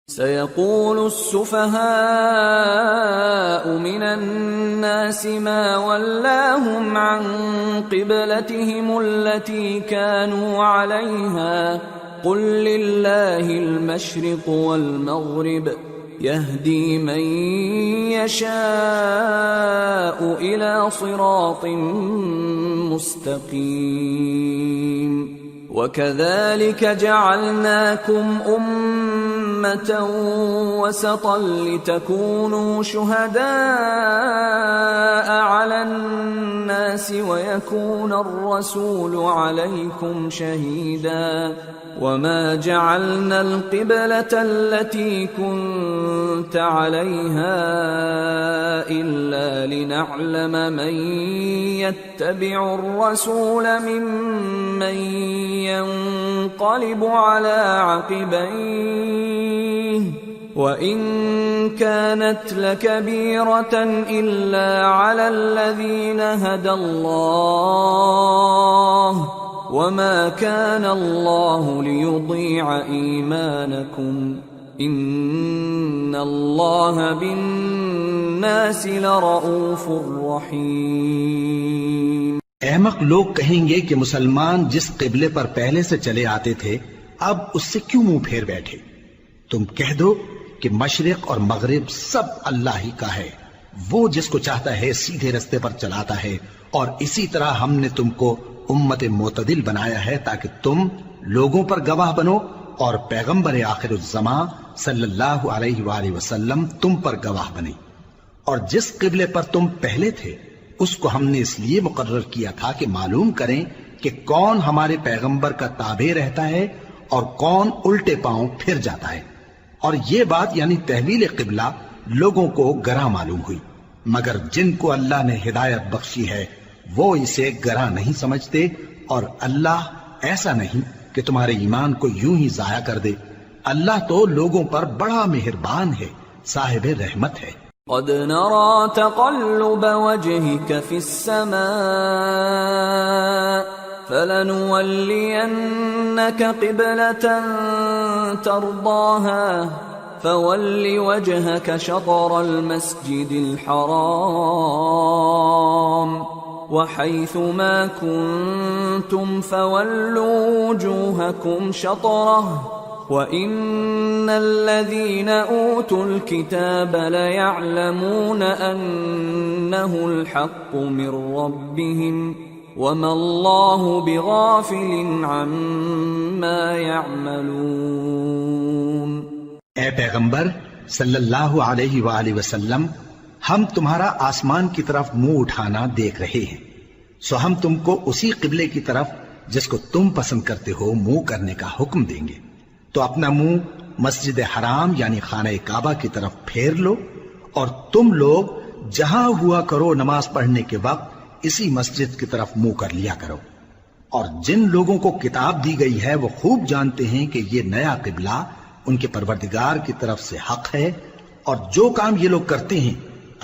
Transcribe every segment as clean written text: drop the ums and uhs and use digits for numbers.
سيقول السفهاء من الناس ما ولاهم عن قبلتهم التي كانوا عليها قل لله المشرق والمغرب يهدي من يشاء إلى صراط مستقيم وكذلك جعلناكم أمة وسطا لتكونوا شهداء على الناس ويكون الرسول عليكم شهيدا وما جعلنا القبلة التي كنت عليها إلا لنعلم من يتبع الرسول ممن ينقلب على عقبيه وإن كانت لكبيرة إلا على الذين هدى الله وما كان الله ليضيع إيمانكم إن الله بالناس لرؤوف رحيم۔ احمق لوگ کہیں گے کہ مسلمان جس قبلے پر پہلے سے چلے آتے تھے اب اس سے کیوں منہ پھیر بیٹھے؟ تم کہہ دو کہ مشرق اور مغرب سب اللہ ہی کا ہے، وہ جس کو چاہتا ہے سیدھے رستے پر چلاتا ہے، اور اسی طرح ہم نے تم کو امت معتدل بنایا ہے تاکہ تم لوگوں پر گواہ بنو اور پیغمبر آخر الزماں صلی اللہ علیہ وآلہ وسلم تم پر گواہ بنے۔ اور جس قبلے پر تم پہلے تھے اس کو ہم نے اس لیے مقرر کیا تھا کہ معلوم کریں کہ کون ہمارے پیغمبر کا تابع رہتا ہے اور کون الٹے پاؤں پھر جاتا ہے۔ اور یہ بات یعنی تحویل قبلہ لوگوں کو گراں معلوم ہوئی، مگر جن کو اللہ نے ہدایت بخشی ہے وہ اسے گراں نہیں سمجھتے، اور اللہ ایسا نہیں کہ تمہارے ایمان کو یوں ہی ضائع کر دے۔ اللہ تو لوگوں پر بڑا مہربان ہے، صاحب رحمت ہے۔ قد نرى تقلب وجهك في السماء فلنولينك قبلة ترضاها فول وجهك شطر المسجد الحرام وحيث ما كنتم فولوا وجوهكم شطره وَإِنَّ الَّذِينَ أُوتُوا الْكِتَابَ لَيَعْلَمُونَ أَنَّهُ الْحَقُّ مِنْ رَبِّهِمْ وَمَا اللَّهُ بِغَافِلٍ عَمَّا يَعْمَلُونَ۔ اے پیغمبر صلی اللہ علیہ وآلہ وسلم، ہم تمہارا آسمان کی طرف منہ اٹھانا دیکھ رہے ہیں، سو ہم تم کو اسی قبلے کی طرف جس کو تم پسند کرتے ہو منہ کرنے کا حکم دیں گے، تو اپنا منہ مسجد حرام یعنی خانہ کعبہ کی طرف پھیر لو، اور تم لوگ جہاں ہوا کرو نماز پڑھنے کے وقت اسی مسجد کی طرف منہ کر لیا کرو۔ اور جن لوگوں کو کتاب دی گئی ہے وہ خوب جانتے ہیں کہ یہ نیا قبلہ ان کے پروردگار کی طرف سے حق ہے، اور جو کام یہ لوگ کرتے ہیں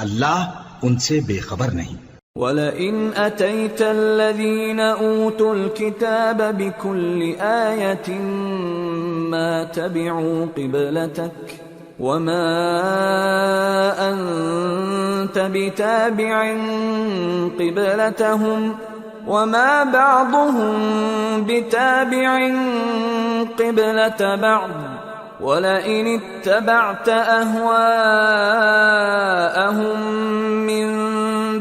اللہ ان سے بے خبر نہیں۔ وَلَئِنْ أَتَيْتَ الَّذِينَ أُوتُوا الْكِتَابَ بِكُلِّ آيَةٍ مَا تَبِعُوا قِبْلَتَكَ وَمَا أَنْتَ بِتَابِعٍ قِبْلَتَهُمْ وَمَا بَعْضُهُمْ بِتَابِعٍ قِبْلَةَ بَعْضٍ وَلَئِنِ اتَّبَعْتَ أَهْوَاءَهُمْ مِنْ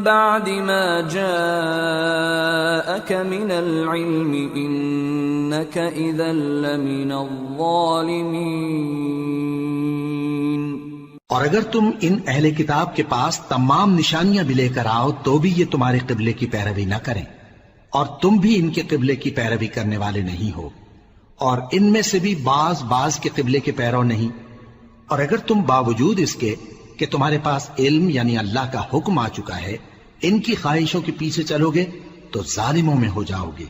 بعد ما جاءك من العلم إنك إذا لمن الظالمين۔ اور اگر تم ان اہل کتاب کے پاس تمام نشانیاں بھی لے کر آؤ تو بھی یہ تمہارے قبلے کی پیروی نہ کریں، اور تم بھی ان کے قبلے کی پیروی کرنے والے نہیں ہو، اور ان میں سے بھی بعض کے قبلے کے پیرو نہیں۔ اور اگر تم باوجود اس کے کہ تمہارے پاس علم یعنی اللہ کا حکم آ چکا ہے ان کی خواہشوں کے پیچھے چلو گے تو ظالموں میں ہو جاؤ گے۔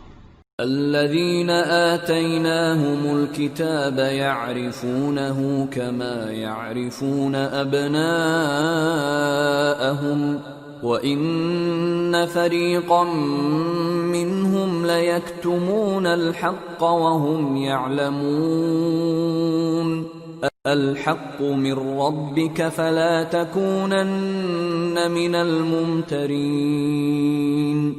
الذين آتيناهم الكتاب يعرفونه كما يعرفون أبناءهم وَإِنَّ فَرِيقًا مِّنْهُمْ لَيَكْتُمُونَ الْحَقَّ وَهُمْ يَعْلَمُونَ الحق من ربك فلا تكونن من الممترين۔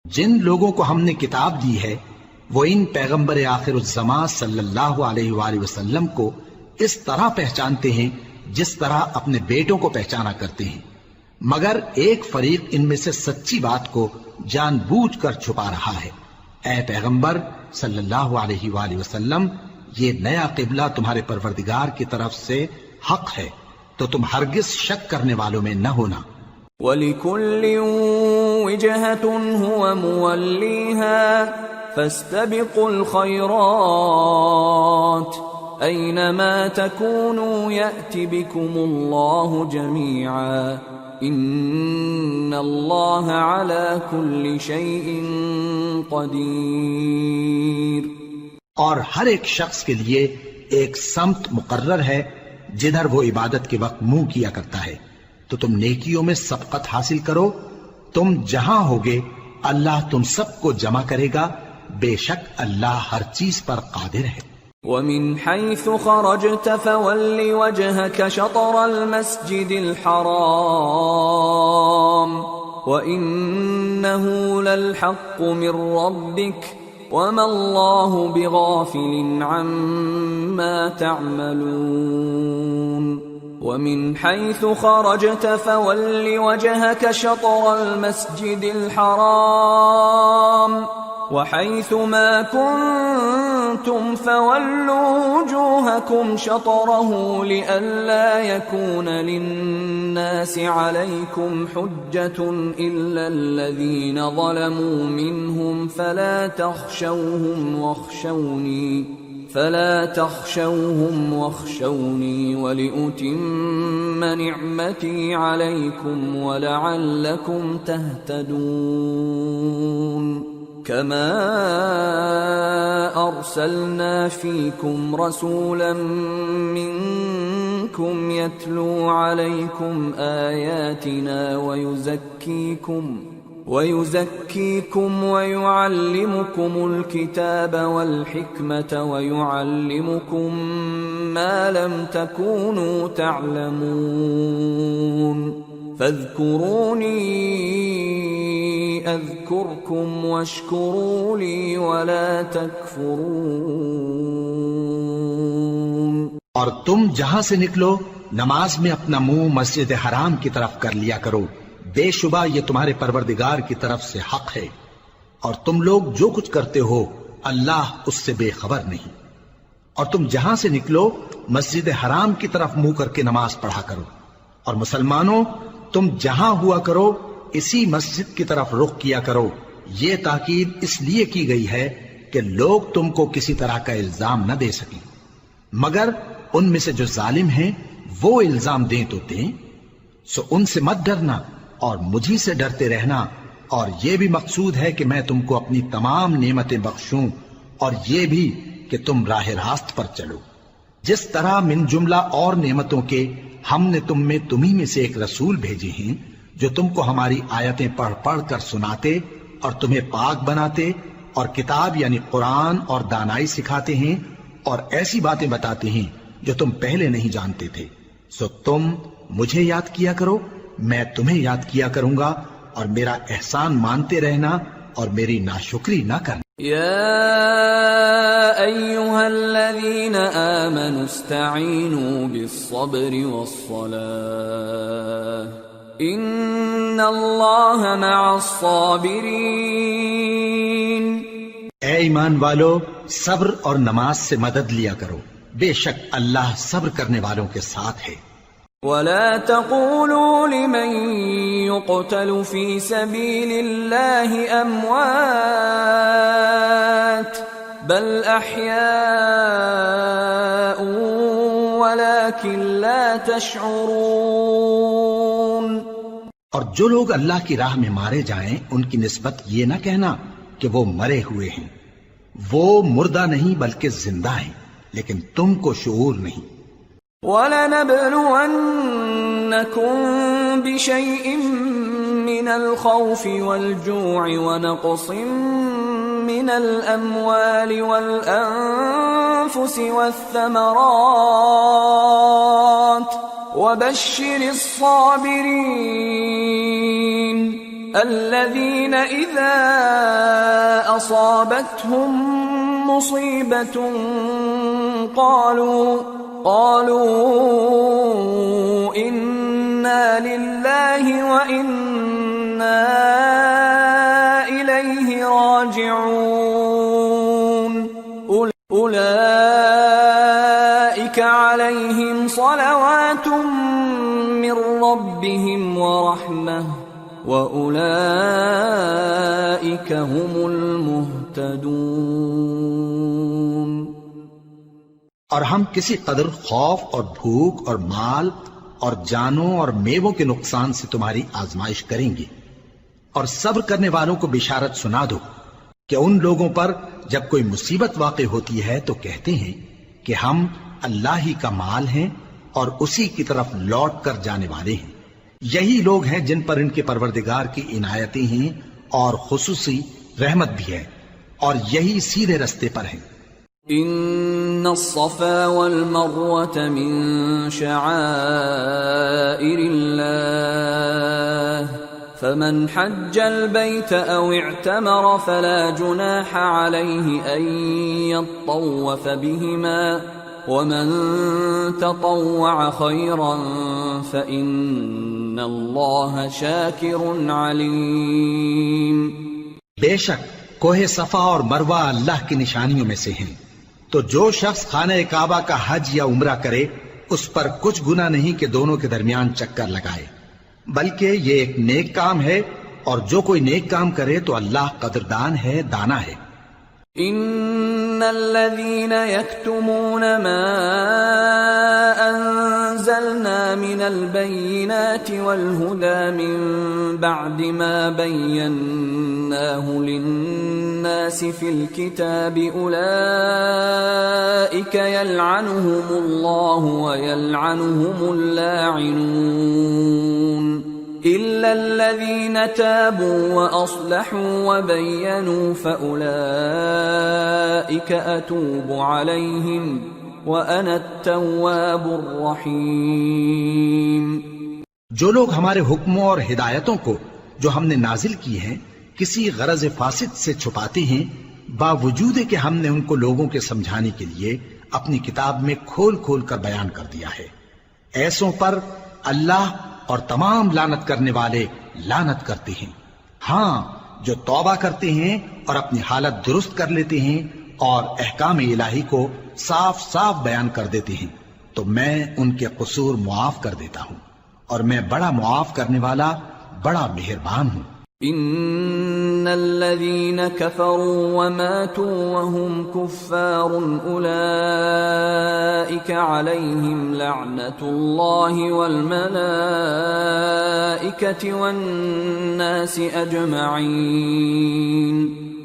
جن لوگوں کو ہم نے کتاب دی ہے وہ ان پیغمبر آخر الزمان صلی اللہ علیہ وآلہ وسلم کو اس طرح پہچانتے ہیں جس طرح اپنے بیٹوں کو پہچانا کرتے ہیں، مگر ایک فریق ان میں سے سچی بات کو جان بوجھ کر چھپا رہا ہے۔ اے پیغمبر صلی اللہ علیہ وآلہ وسلم، یہ نیا قبلہ تمہارے پروردگار کی طرف سے حق ہے، تو تم ہرگز شک کرنے والوں میں نہ ہونا۔ وَلِكُلٍّ وِجْهَةٌ هُوَ مُوَلِّيهَا فَاسْتَبِقُوا الْخَيْرَاتِ أَيْنَمَا تَكُونُوا يَأْتِ بِكُمُ اللَّهُ جَمِيعًا إِنَّ اللَّهَ عَلَى كُلِّ شَيْءٍ قَدِيرٌ۔ اور ہر ایک شخص کے لیے ایک سمت مقرر ہے جدھر وہ عبادت کے وقت منہ کیا کرتا ہے، تو تم نیکیوں میں سبقت حاصل کرو۔ تم جہاں ہوگے اللہ تم سب کو جمع کرے گا، بے شک اللہ ہر چیز پر قادر ہے۔ وَمِنْ حَيْثُ خَرَجْتَ فَوَلِّ وَجْهَكَ شَطْرَ الْمَسْجِدِ الْحَرَامِ وَإِنَّهُ لَلْحَقُّ مِنْ رَبِّكَ وَمَا اللَّهُ بِغَافِلٍ عَمَّا تَعْمَلُونَ۔ وَمِنْ حَيْثُ خَرَجْتَ فَوَلِّ وَجْهَكَ شَطْرَ الْمَسْجِدِ الْحَرَامِ وَحَيْثُ مَا كُنْتُمْ فَوَلُّوا وُجُوهَكُمْ شَطْرَهُ لِئَلَّا يَكُونَ لِلنَّاسِ عَلَيْكُمْ حُجَّةٌ إِلَّا الَّذِينَ ظَلَمُوا مِنْهُمْ فَلَا تَخْشَوْهُمْ وَاخْشَوْنِي وَلِأُتِمَّ نِعْمَتِي عَلَيْكُمْ وَلَعَلَّكُمْ تَهْتَدُونَ۔ كَمَا أَرْسَلْنَا فِيكُمْ رَسُولًا مِّنكُمْ يَتْلُو عَلَيْكُمْ آيَاتِنَا وَيُزَكِّيكُمْ وَيُعَلِّمُكُمُ الْكِتَابَ وَالْحِكْمَةَ وَيُعَلِّمُكُم مَّا لَمْ تَكُونُوا تَعْلَمُونَ فَاذْكُرُونِي أَذْكُرْكُمْ وَاشْكُرُوا لِي وَلَا تَكْفُرُونَ۔ اور تم جہاں سے نکلو نماز میں اپنا منہ مسجد حرام کی طرف کر لیا کرو، بے شبہ یہ تمہارے پروردگار کی طرف سے حق ہے، اور تم لوگ جو کچھ کرتے ہو اللہ اس سے بے خبر نہیں۔ اور تم جہاں سے نکلو مسجد حرام کی طرف منہ کر کے نماز پڑھا کرو، اور مسلمانوں تم جہاں ہوا کرو اسی مسجد کی طرف رخ کیا کرو۔ یہ تاکید اس لیے کی گئی ہے کہ لوگ تم کو کسی طرح کا الزام نہ دے سکیں، مگر ان میں سے جو ظالم ہیں وہ الزام دیں تو دیں، سو ان سے مت ڈرنا اور مجھی سے ڈرتے رہنا، اور یہ بھی مقصود ہے کہ میں تم کو اپنی تمام نعمتیں بخشوں، اور یہ بھی کہ تم راہ راست پر چلو۔ جس طرح من جملہ اور نعمتوں کے ہم نے تمہیں میں سے ایک رسول بھیجے ہیں جو تم کو ہماری آیتیں پڑھ پڑھ کر سناتے اور تمہیں پاک بناتے اور کتاب یعنی قرآن اور دانائی سکھاتے ہیں اور ایسی باتیں بتاتے ہیں جو تم پہلے نہیں جانتے تھے، سو تم مجھے یاد کیا کرو، میں تمہیں یاد کیا کروں گا، اور میرا احسان مانتے رہنا اور میری ناشکری نہ کرنا۔ يا أيها الذين آمنوا استعينوا بالصبر والصلاة إن الله مع الصابرين۔ اے ایمان والو، صبر اور نماز سے مدد لیا کرو، بے شک اللہ صبر کرنے والوں کے ساتھ ہے۔ ولا تقولوا لمن يقتل في سبيل الله أموات بل أحياء ولكن لا تشعرون۔ اور جو لوگ اللہ کی راہ میں مارے جائیں ان کی نسبت یہ نہ کہنا کہ وہ مرے ہوئے ہیں، وہ مردہ نہیں بلکہ زندہ ہیں، لیکن تم کو شعور نہیں۔ وَلَنَبْلُوَنَّكُمْ بِشَيْءٍ مِّنَ الْخَوْفِ وَالْجُوعِ وَنَقْصٍ من الأموال والأنفس والثمرات وبشر الصابرين الذين إذا أصابتهم مصيبة قالوا إنا لله وإنا إليه راجعون أولئك عليهم صلوات من ربهم ورحمة وَأُولَئِكَ هُمُ الْمُهْتَدُونَ۔ اور ہم کسی قدر خوف اور بھوک اور مال اور جانوں اور میووں کے نقصان سے تمہاری آزمائش کریں گے، اور صبر کرنے والوں کو بشارت سنا دو کہ ان لوگوں پر جب کوئی مصیبت واقع ہوتی ہے تو کہتے ہیں کہ ہم اللہ ہی کا مال ہیں اور اسی کی طرف لوٹ کر جانے والے ہیں۔ یہی لوگ ہیں جن پر ان کے پروردگار کی عنایتیں ہیں اور خصوصی رحمت بھی ہے، اور یہی سیدھے رستے پر ہیں۔ ان الصفا والمروة من شعائر الله فمن حج البيت او اعتمر فلا جناح عليه ان يطوف بهما ومن تطوع خيرا فإن الله شاكر عليم۔ بے شک کوہ صفا اور مروہ اللہ کی نشانیوں میں سے ہیں، تو جو شخص خانہ کعبہ کا حج یا عمرہ کرے اس پر کچھ گناہ نہیں کہ دونوں کے درمیان چکر لگائے، بلکہ یہ ایک نیک کام ہے، اور جو کوئی نیک کام کرے تو اللہ قدردان ہے، دانا ہے۔ ان الذين يكتمون ما انزلنا من البينات والهدى من بعد ما بيناه للناس في الكتاب اولئك يلعنهم الله ويلعنهم اللاعنون إلا الذين تابوا وأصلحوا وبينوا فأولئك أتوب عليهم وأنا التواب الرحيم۔ جو لوگ ہمارے حکموں اور ہدایتوں کو جو ہم نے نازل کی ہیں کسی غرض فاسد سے چھپاتے ہیں، باوجود کہ ہم نے ان کو لوگوں کے سمجھانے کے لیے اپنی کتاب میں کھول کھول کر بیان کر دیا ہے، ایسوں پر اللہ اور تمام لعنت کرنے والے لعنت کرتے ہیں۔ ہاں، جو توبہ کرتے ہیں اور اپنی حالت درست کر لیتے ہیں اور احکام الہی کو صاف صاف بیان کر دیتے ہیں تو میں ان کے قصور معاف کر دیتا ہوں، اور میں بڑا معاف کرنے والا، بڑا مہربان ہوں۔ ان الذين كفروا وماتوا وهم كفار اولئك عليهم لعنة الله والملائكة والناس اجمعين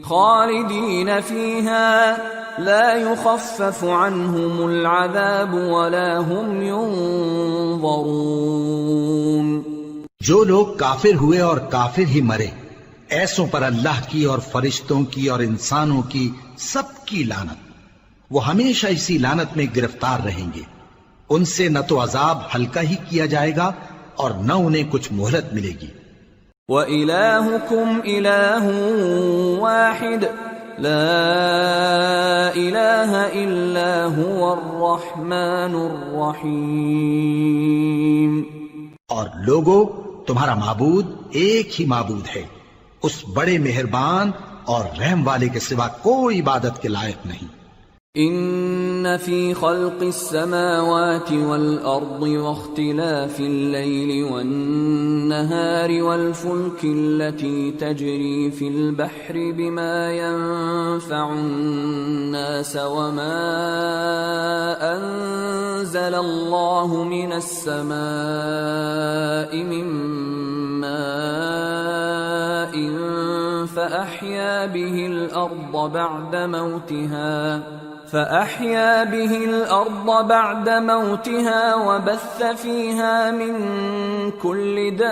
خالدين فيها لا يخفف عنهم العذاب ولا هم ينظرون۔ جو لوگ کافر ہوئے اور کافر ہی مرے، ایسوں پر اللہ کی اور فرشتوں کی اور انسانوں کی سب کی لعنت، وہ ہمیشہ اسی لعنت میں گرفتار رہیں گے، ان سے نہ تو عذاب ہلکا ہی کیا جائے گا اور نہ انہیں کچھ مہلت ملے گی۔ وَإِلَٰهُكُمْ إِلَٰهٌ وَاحِدٌ لَا إِلَٰهَ إِلَّا هُوَ الرَّحْمَٰنُ الرَّحِيمُ۔ اور لوگو، تمہارا معبود ایک ہی معبود ہے، اس بڑے مہربان اور رحم والے کے سوا کوئی عبادت کے لائق نہیں۔ ان فی خلق السماوات والارض واختلاف الليل والنهار والفلك التي تجري في البحر بما ينفع الناس وما انزل الله من السماء من ماء فأحيا به الأرض بعد موتها فأحيا به الأرض بعد موتها وبث فيها من كل دابة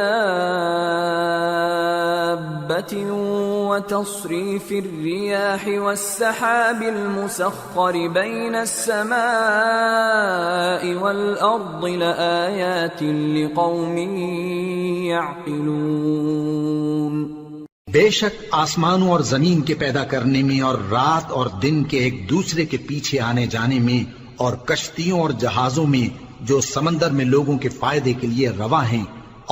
وتصريف الرياح والسحاب المسخر بين السماء والأرض لآيات لقوم يعقلون۔ بے شک آسمانوں اور زمین کے پیدا کرنے میں اور رات اور دن کے ایک دوسرے کے پیچھے آنے جانے میں اور کشتیوں اور جہازوں میں جو سمندر میں لوگوں کے فائدے کے لیے رواں ہیں،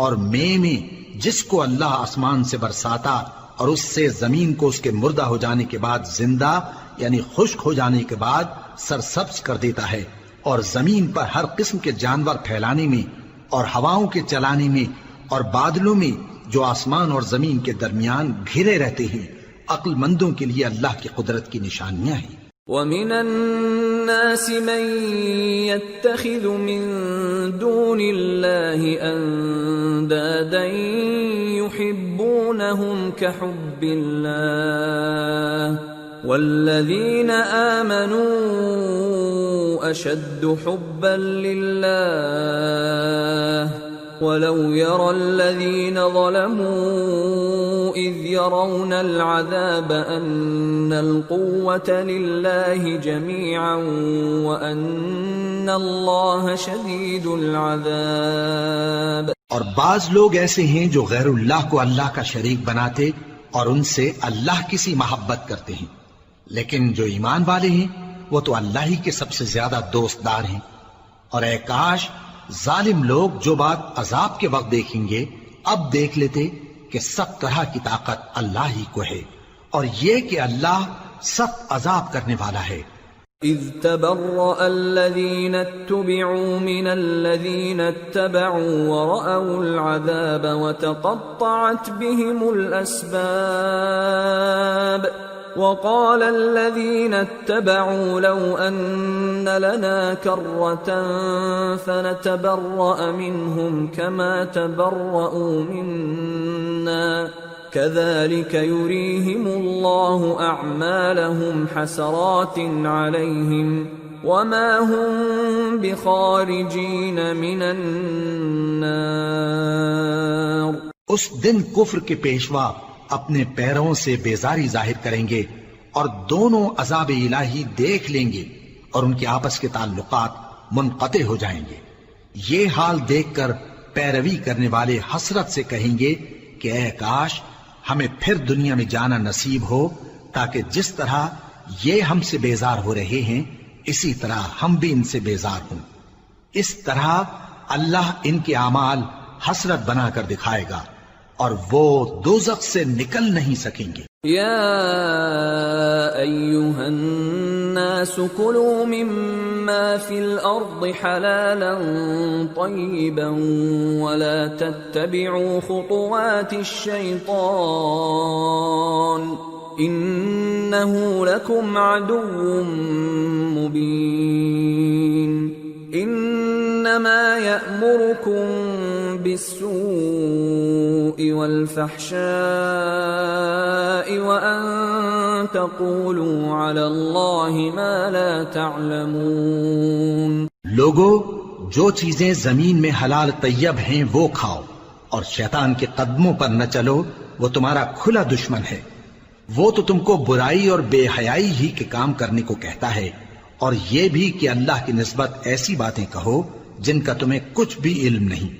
اور میں جس کو اللہ آسمان سے برساتا اور اس سے زمین کو اس کے مردہ ہو جانے کے بعد زندہ یعنی خشک ہو جانے کے بعد سرسبز کر دیتا ہے، اور زمین پر ہر قسم کے جانور پھیلانے میں اور ہواؤں کے چلانے میں اور بادلوں میں جو آسمان اور زمین کے درمیان گھرے رہتے ہیں، عقل مندوں کے لیے اللہ کی قدرت کی نشانیاں ہیں۔ وَمِنَ النَّاسِ مَن يَتَّخِذُ مِن دُونِ اللَّهِ أَندَادًا يُحِبُّونَهُمْ كَحُبِّ اللَّهِ وَالَّذِينَ آمَنُوا أَشَدُّ حُبًّا لِلَّهِ وَلَوْ يَرَى الَّذِينَ ظَلَمُوا إِذْ يَرَوْنَ الْعَذَابَ أَنَّ الْقُوَّةَ لِلَّهِ جَمِيعًا وَأَنَّ اللَّهَ شَدِيدُ الْعَذَابِ۔ اور بعض لوگ ایسے ہیں جو غیر اللہ کو اللہ کا شریک بناتے اور ان سے اللہ کی سی محبت کرتے ہیں، لیکن جو ایمان والے ہیں وہ تو اللہ ہی کے سب سے زیادہ دوست دار ہیں۔ اور اے کاش ظالم لوگ جو بات عذاب کے وقت دیکھیں گے اب دیکھ لیتے کہ سب طرح کی طاقت اللہ ہی کو ہے، اور یہ کہ اللہ سخت عذاب کرنے والا ہے۔ اذ تبرأ الذين اتبعوا من الذين اتبعوا ورأوا العذاب وتقطعت بهم الأسباب وقال الذين اتبعوا لو أن لنا كرة فنتبرأ منهم كما تبرأوا منا كذلك يريهم الله أعمالهم حسرات عليهم وما هم بخارجين من النار۔ اس دن کفر کے پیشوا اپنے پیروں سے بیزاری ظاہر کریں گے اور دونوں عذاب الہی دیکھ لیں گے اور ان کے آپس کے تعلقات منقطع ہو جائیں گے۔ یہ حال دیکھ کر پیروی کرنے والے حسرت سے کہیں گے کہ اے کاش ہمیں پھر دنیا میں جانا نصیب ہو تاکہ جس طرح یہ ہم سے بیزار ہو رہے ہیں اسی طرح ہم بھی ان سے بیزار ہوں۔ اس طرح اللہ ان کے اعمال حسرت بنا کر دکھائے گا اور وہ دوزخ سے نکل نہیں سکیں گے۔ یا ایھا الناس کلوا مما فی الارض حلالا طیبا ولا تتبعوا خطوات الشیطان انه لکم عدو مبین۔ انما یأمرکم بالسوء والفحشاء وأن تقولوا على الله ما لا تعلمون۔ لوگو جو چیزیں زمین میں حلال طیب ہیں وہ کھاؤ اور شیطان کے قدموں پر نہ چلو، وہ تمہارا کھلا دشمن ہے۔ وہ تو تم کو برائی اور بے حیائی ہی کے کام کرنے کو کہتا ہے، اور یہ بھی کہ اللہ کی نسبت ایسی باتیں کہو جن کا تمہیں کچھ بھی علم نہیں۔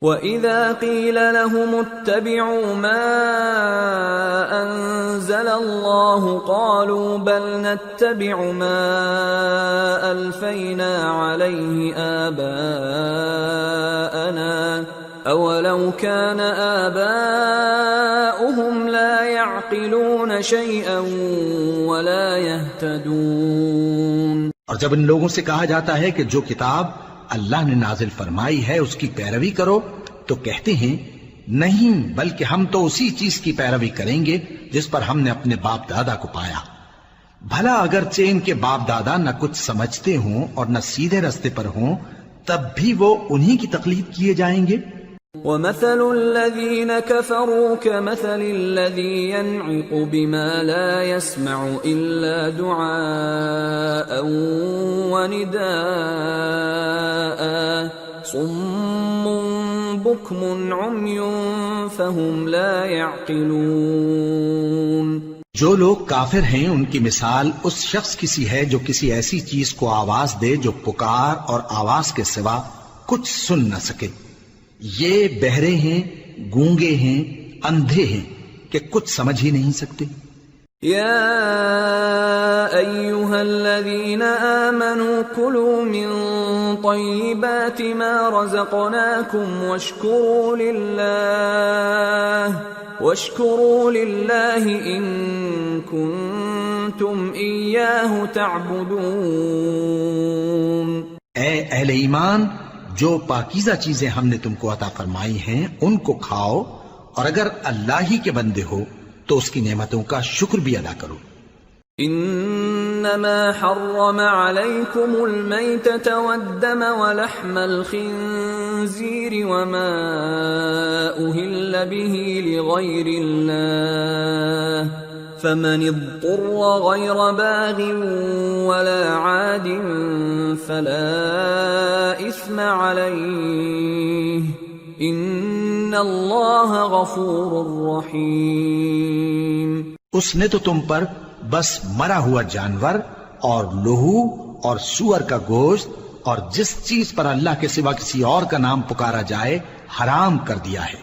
وَإِذَا قِيلَ لَهُمُ اتَّبِعُوا مَا أَنزَلَ اللَّهُ قَالُوا بَلْ نَتَّبِعُ مَا أَلْفَيْنَا عَلَيْهِ آبَاءَنَا أَوَلَوْ كَانَ آبَاؤُهُمْ لَا يَعْقِلُونَ شَيْئًا وَلَا يَهْتَدُونَ۔ اور جب ان لوگوں سے کہا جاتا ہے کہ جو کتاب اللہ نے نازل فرمائی ہے اس کی پیروی کرو تو کہتے ہیں نہیں، بلکہ ہم تو اسی چیز کی پیروی کریں گے جس پر ہم نے اپنے باپ دادا کو پایا۔ بھلا اگرچہ ان کے باپ دادا نہ کچھ سمجھتے ہوں اور نہ سیدھے رستے پر ہوں تب بھی وہ انہی کی تقلید کیے جائیں گے۔ ومثل الذين كفروا كمثل الذي ينعق بما لا يسمع إلا دعاء ونداء صم بكم عمي فهم لا يعقلون۔ جو لوگ کافر ہیں ان کی مثال اس شخص کی سی ہے جو کسی ایسی چیز کو آواز دے جو پکار اور آواز کے سوا کچھ سن نہ سکے۔ یہ بہرے ہیں، گونگے ہیں، اندھے ہیں کہ کچھ سمجھ ہی نہیں سکتے۔ یا ایھا الذین آمنوا کلوا من طیبات ما رزقناکم واشکروا للہ ان کنتم ایاہ تعبدون۔ اے اہل ایمان، جو پاکیزہ چیزیں ہم نے تم کو عطا فرمائی ہیں ان کو کھاؤ، اور اگر اللہ ہی کے بندے ہو تو اس کی نعمتوں کا شکر بھی ادا کرو۔ انما حرم علیکم المیتۃ والدم ولحم الخنزیر وما اہل به لغیر اللہ فمن اضطر غیر باغ ولا عاد فلا اثم علیہ ان اللہ غفور رحیم۔ اس نے تو تم پر بس مرا ہوا جانور اور لہو اور سور کا گوشت اور جس چیز پر اللہ کے سوا کسی اور کا نام پکارا جائے حرام کر دیا ہے۔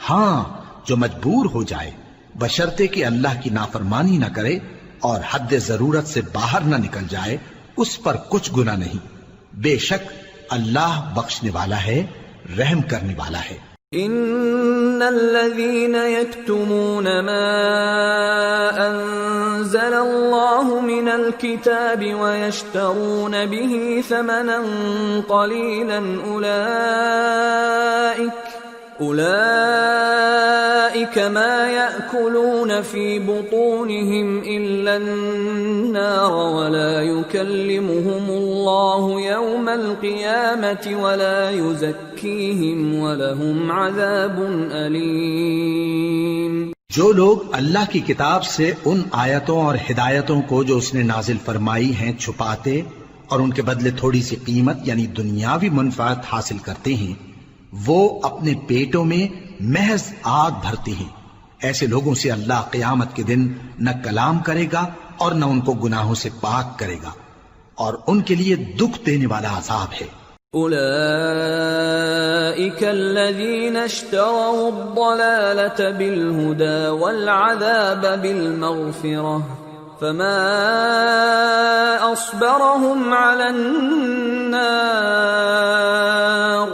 ہاں، جو مجبور ہو جائے بشرطے کہ اللہ کی نافرمانی نہ کرے اور حد ضرورت سے باہر نہ نکل جائے، اس پر کچھ گناہ نہیں۔ بے شک اللہ بخشنے والا ہے، رحم کرنے والا ہے۔ ان الذين يكتمون ما انزل الله من الكتاب ويشترون به ثمنا قليلا اولئك ما يأكلون في بطونهم الا النار ولا يكلمهم الله يوم القيامة ولا يزكيهم ولهم عذاب أليم۔ جو لوگ اللہ کی کتاب سے ان آیتوں اور ہدایتوں کو جو اس نے نازل فرمائی ہیں چھپاتے اور ان کے بدلے تھوڑی سی قیمت یعنی دنیاوی منفعت حاصل کرتے ہیں، وہ اپنے پیٹوں میں محض آگ بھرتے ہیں، ایسے لوگوں سے اللہ قیامت کے دن نہ کلام کرے گا اور نہ ان کو گناہوں سے پاک کرے گا، اور ان کے لیے دکھ دینے والا عذاب ہے۔ اولئک الذین اشتروا الضلالة بالہدى والعذاب بالمغفرة فما اصبرهم على النار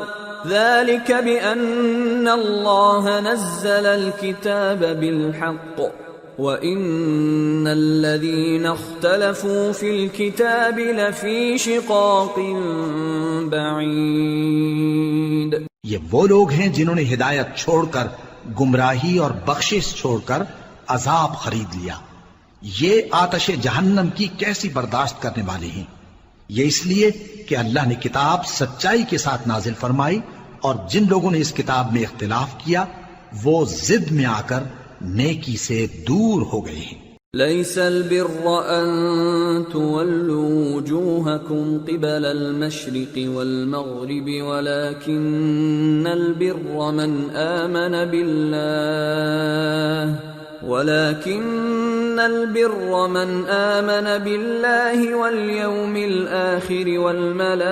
ذلك بأن الله نزل الكتاب بالحق وَإِنَّ الَّذِينَ اخْتَلَفُوا فِي الْكِتَابِ لَفِي شِقَاقٍ بَعِيدٍ۔ یہ وہ لوگ ہیں جنہوں نے ہدایت چھوڑ کر گمراہی اور بخشش چھوڑ کر عذاب خرید لیا۔ یہ آتش جہنم کی کیسی برداشت کرنے والے ہیں۔ یہ اس لیے کہ اللہ نے کتاب سچائی کے ساتھ نازل فرمائی، اور جن لوگوں نے اس کتاب میں اختلاف کیا وہ ضد میں آ کر نیکی سے دور ہو گئے ہیں۔ ليس البر أن تولوا وجوهكم قبل المشرق والمغرب ولكن البر من آمن بالله واليوم الآخر والملائكة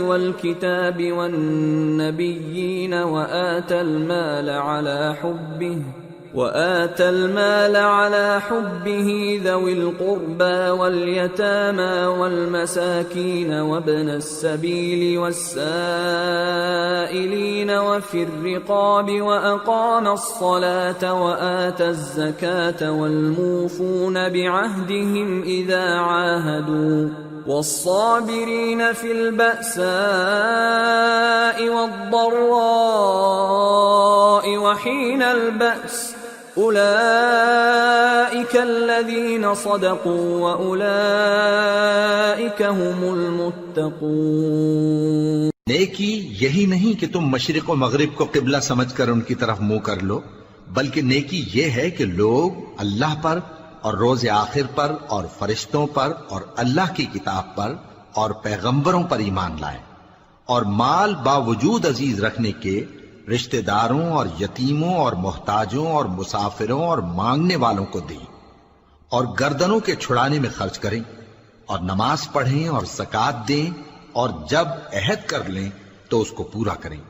والكتاب والنبيين وآتى المال على حبه ذوي القربى واليتامى والمساكين وابن السبيل والسائلين وفي الرقاب وأقام الصلاة وآتى الزكاة والموفون بعهدهم إذا عاهدوا والصابرين في البأساء والضراء وحين البأس أولئك الذين صدقوا وأولئك هم المتقون۔ نیکی یہی نہیں کہ تم مشرق و مغرب کو قبلہ سمجھ کر ان کی طرف منہ کر لو، بلکہ نیکی یہ ہے کہ لوگ اللہ پر اور روز آخر پر اور فرشتوں پر اور اللہ کی کتاب پر اور پیغمبروں پر ایمان لائیں، اور مال باوجود عزیز رکھنے کے رشتہ داروں اور یتیموں اور محتاجوں اور مسافروں اور مانگنے والوں کو دیں، اور گردنوں کے چھڑانے میں خرچ کریں، اور نماز پڑھیں اور زکوٰۃ دیں، اور جب عہد کر لیں تو اس کو پورا کریں،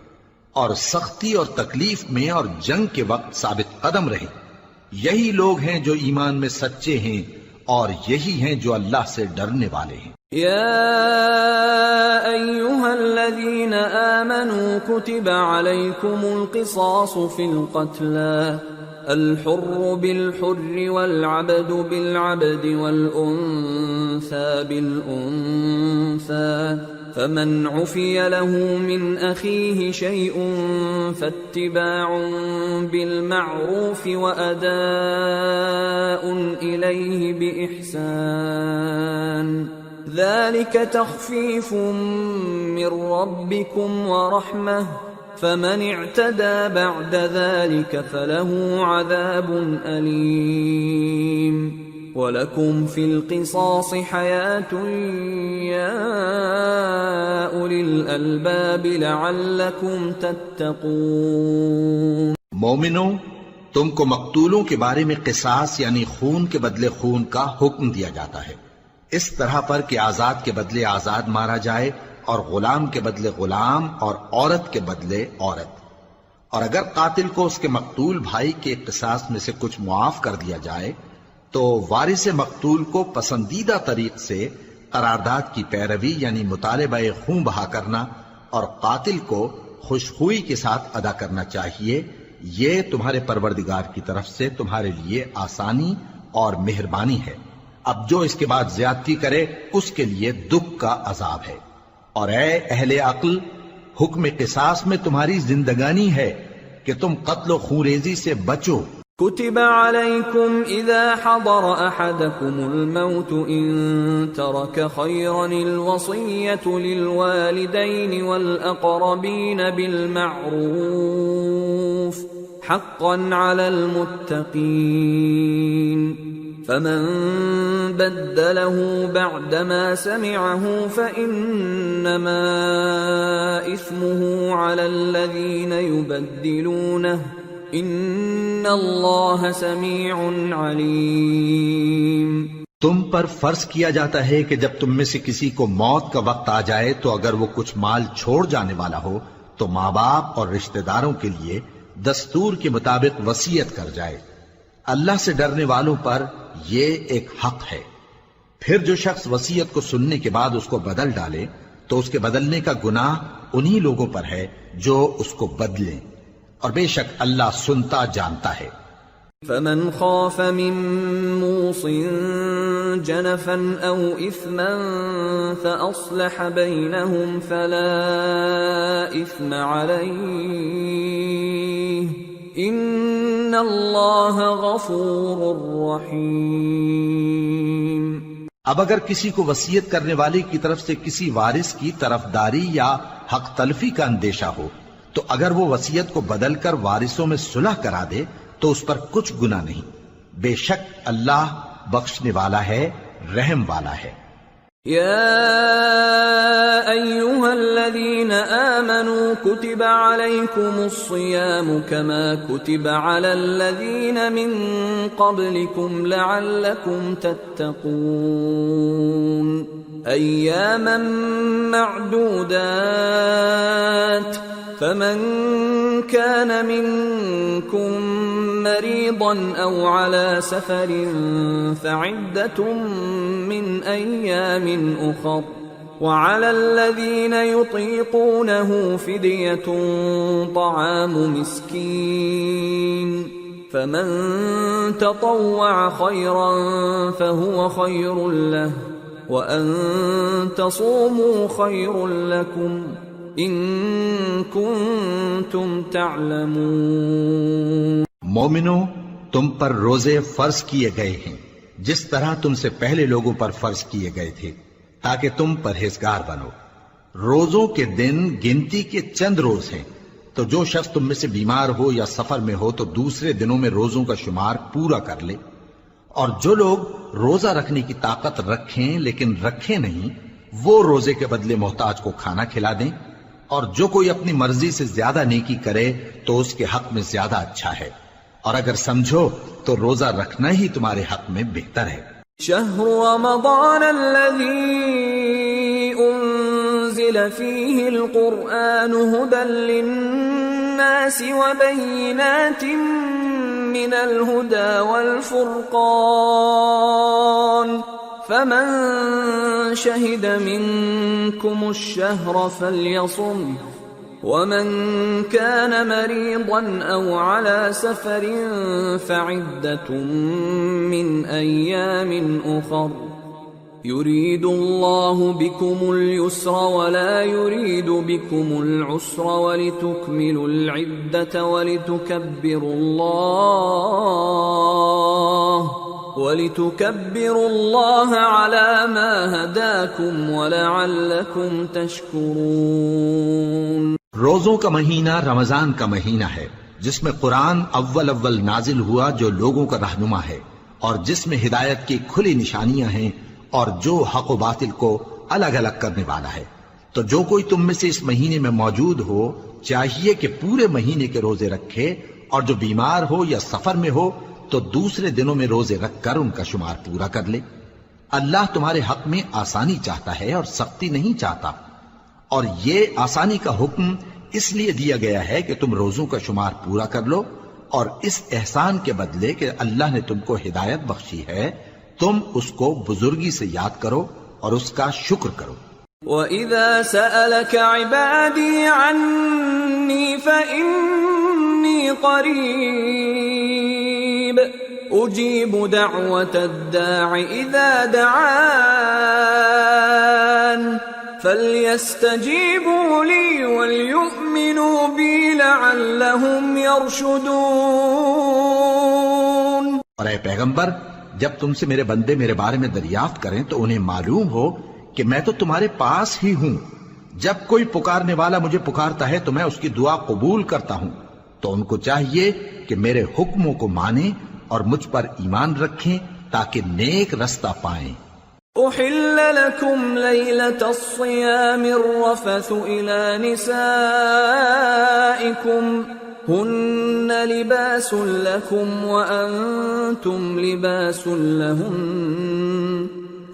اور سختی اور تکلیف میں اور جنگ کے وقت ثابت قدم رہیں۔ یہی لوگ ہیں جو ایمان میں سچے ہیں، اور یہی ہیں جو اللہ سے ڈرنے والے ہیں۔ يا أيها الذين آمنوا كتب عليكم القصاص في القتلى الحر بالحر والعبد بالعبد والأنثى بالأنثى فمن عفي له من أخيه شيء فاتباع بالمعروف وأداء إليه بإحسان ذلك تخفيف من ربكم ورحمة فمن اعتدى بعد ذلك فله عذاب أليم وَلَكُمْ فِي الْقِصَاصِ حَيَاةٌ يَا أُولِي الْأَلْبَابِ لَعَلَّكُمْ تَتَّقُونَ۔ مومنوں، تم کو مقتولوں کے بارے میں قصاص یعنی خون کے بدلے خون کا حکم دیا جاتا ہے، اس طرح پر کہ آزاد کے بدلے آزاد مارا جائے، اور غلام کے بدلے غلام، اور عورت کے بدلے عورت۔ اور اگر قاتل کو اس کے مقتول بھائی کے قصاص میں سے کچھ معاف کر دیا جائے تو وارث مقتول کو پسندیدہ طریق سے قرارداد کی پیروی یعنی مطالبہ خون بہا کرنا اور قاتل کو خوشخوئی کے ساتھ ادا کرنا چاہیے۔ یہ تمہارے پروردگار کی طرف سے تمہارے لیے آسانی اور مہربانی ہے۔ اب جو اس کے بعد زیادتی کرے اس کے لیے دکھ کا عذاب ہے۔ اور اے اہل عقل، حکم قصاص میں تمہاری زندگانی ہے کہ تم قتل و خونریزی سے بچو۔ كتب عليكم إذا حضر أحدكم الموت إن ترك خيرا الوصية للوالدين والأقربين بالمعروف حقا على المتقين فمن بدله بعدما سمعه فإنما إثمه على الذين يبدلونه ان اللہ سمیع علیم۔ تم پر فرض کیا جاتا ہے کہ جب تم میں سے کسی کو موت کا وقت آ جائے تو اگر وہ کچھ مال چھوڑ جانے والا ہو تو ماں باپ اور رشتہ داروں کے لیے دستور کے مطابق وصیت کر جائے۔ اللہ سے ڈرنے والوں پر یہ ایک حق ہے۔ پھر جو شخص وصیت کو سننے کے بعد اس کو بدل ڈالے تو اس کے بدلنے کا گناہ انہی لوگوں پر ہے جو اس کو بدلیں، اور بے شک اللہ سنتا جانتا ہے۔ فمن خاف من موص جنفا او اثما فاصلح بينهم فلا اثم عليه ان اللہ غفور رحیم۔ اب اگر کسی کو وصیت کرنے والے کی طرف سے کسی وارث کی طرفداری یا حق تلفی کا اندیشہ ہو تو اگر وہ وصیت کو بدل کر وارثوں میں صلح کرا دے تو اس پر کچھ گناہ نہیں، بے شک اللہ بخشنے والا ہے، رحم والا ہے۔ یا ایھا الذین آمنوا کتب علیکم الصیام کما کتب علی الذین من قبلکم لعلکم تتقون ایاما معدودات فمن كان منكم مريضا أو على سفر فعدة من أيام أخر وعلى الذين يطيقونه فدية طعام مسكين فمن تطوع خيرا فهو خير له وأن تصوموا خير لكم ان کنتم تعلمون۔ مومنو، تم پر روزے فرض کیے گئے ہیں جس طرح تم سے پہلے لوگوں پر فرض کیے گئے تھے تاکہ تم پرہیزگار بنو، روزوں کے دن گنتی کے چند روز ہیں، تو جو شخص تم میں سے بیمار ہو یا سفر میں ہو تو دوسرے دنوں میں روزوں کا شمار پورا کر لے، اور جو لوگ روزہ رکھنے کی طاقت رکھیں لیکن رکھیں نہیں، وہ روزے کے بدلے محتاج کو کھانا کھلا دیں، اور جو کوئی اپنی مرضی سے زیادہ نیکی کرے تو اس کے حق میں زیادہ اچھا ہے، اور اگر سمجھو تو روزہ رکھنا ہی تمہارے حق میں بہتر ہے۔ شهر رمضان الذي أنزل فيه القرآن هدى للناس وبينات من الهدى والفرقان فمن شهد منكم الشهر فليصم ومن كان مريضا أو على سفر فعدة من أيام أخر يريد الله بكم اليسر ولا يريد بكم العسر ولتكملوا العدة ولتكبروا الله على ما هداكم ولعلكم تشكرون۔ روزوں کا مہینہ رمضان کا مہینہ ہے جس میں قرآن اول نازل ہوا جو لوگوں کا رہنما ہے اور جس میں ہدایت کی کھلی نشانیاں ہیں اور جو حق و باطل کو الگ الگ کرنے والا ہے۔ تو جو کوئی تم میں سے اس مہینے میں موجود ہو چاہیے کہ پورے مہینے کے روزے رکھے، اور جو بیمار ہو یا سفر میں ہو تو دوسرے دنوں میں روزے رکھ کر ان کا شمار پورا کر لے۔ اللہ تمہارے حق میں آسانی چاہتا ہے اور سختی نہیں چاہتا، اور یہ آسانی کا حکم اس لیے دیا گیا ہے کہ تم روزوں کا شمار پورا کر لو، اور اس احسان کے بدلے کہ اللہ نے تم کو ہدایت بخشی ہے تم اس کو بزرگی سے یاد کرو اور اس کا شکر کرو۔ وَإِذَا سَأَلَكَ عِبَادِي عَنِّي فَإِنِّي قَرِيبٌ أُجِيبُ دَعْوَةَ الدَّاعِ إِذَا دَعَانِ فَلْيَسْتَجِيبُوا لِي وَلْيُؤْمِنُوا بِي لَعَلَّهُمْ يَرْشُدُونَ۔ اور اے پیغمبر، جب تم سے میرے بندے میرے بارے میں دریافت کریں تو انہیں معلوم ہو کہ میں تو تمہارے پاس ہی ہوں۔ جب کوئی پکارنے والا مجھے پکارتا ہے تو میں اس کی دعا قبول کرتا ہوں، تو ان کو چاہیے کہ میرے حکموں کو مانیں اور مجھ پر ایمان رکھیں تاکہ نیک رستہ پائیں۔ أحل لكم ليلة الصيام الرفث إلى نسائكم هن لباس لكم وأنتم لباس لهن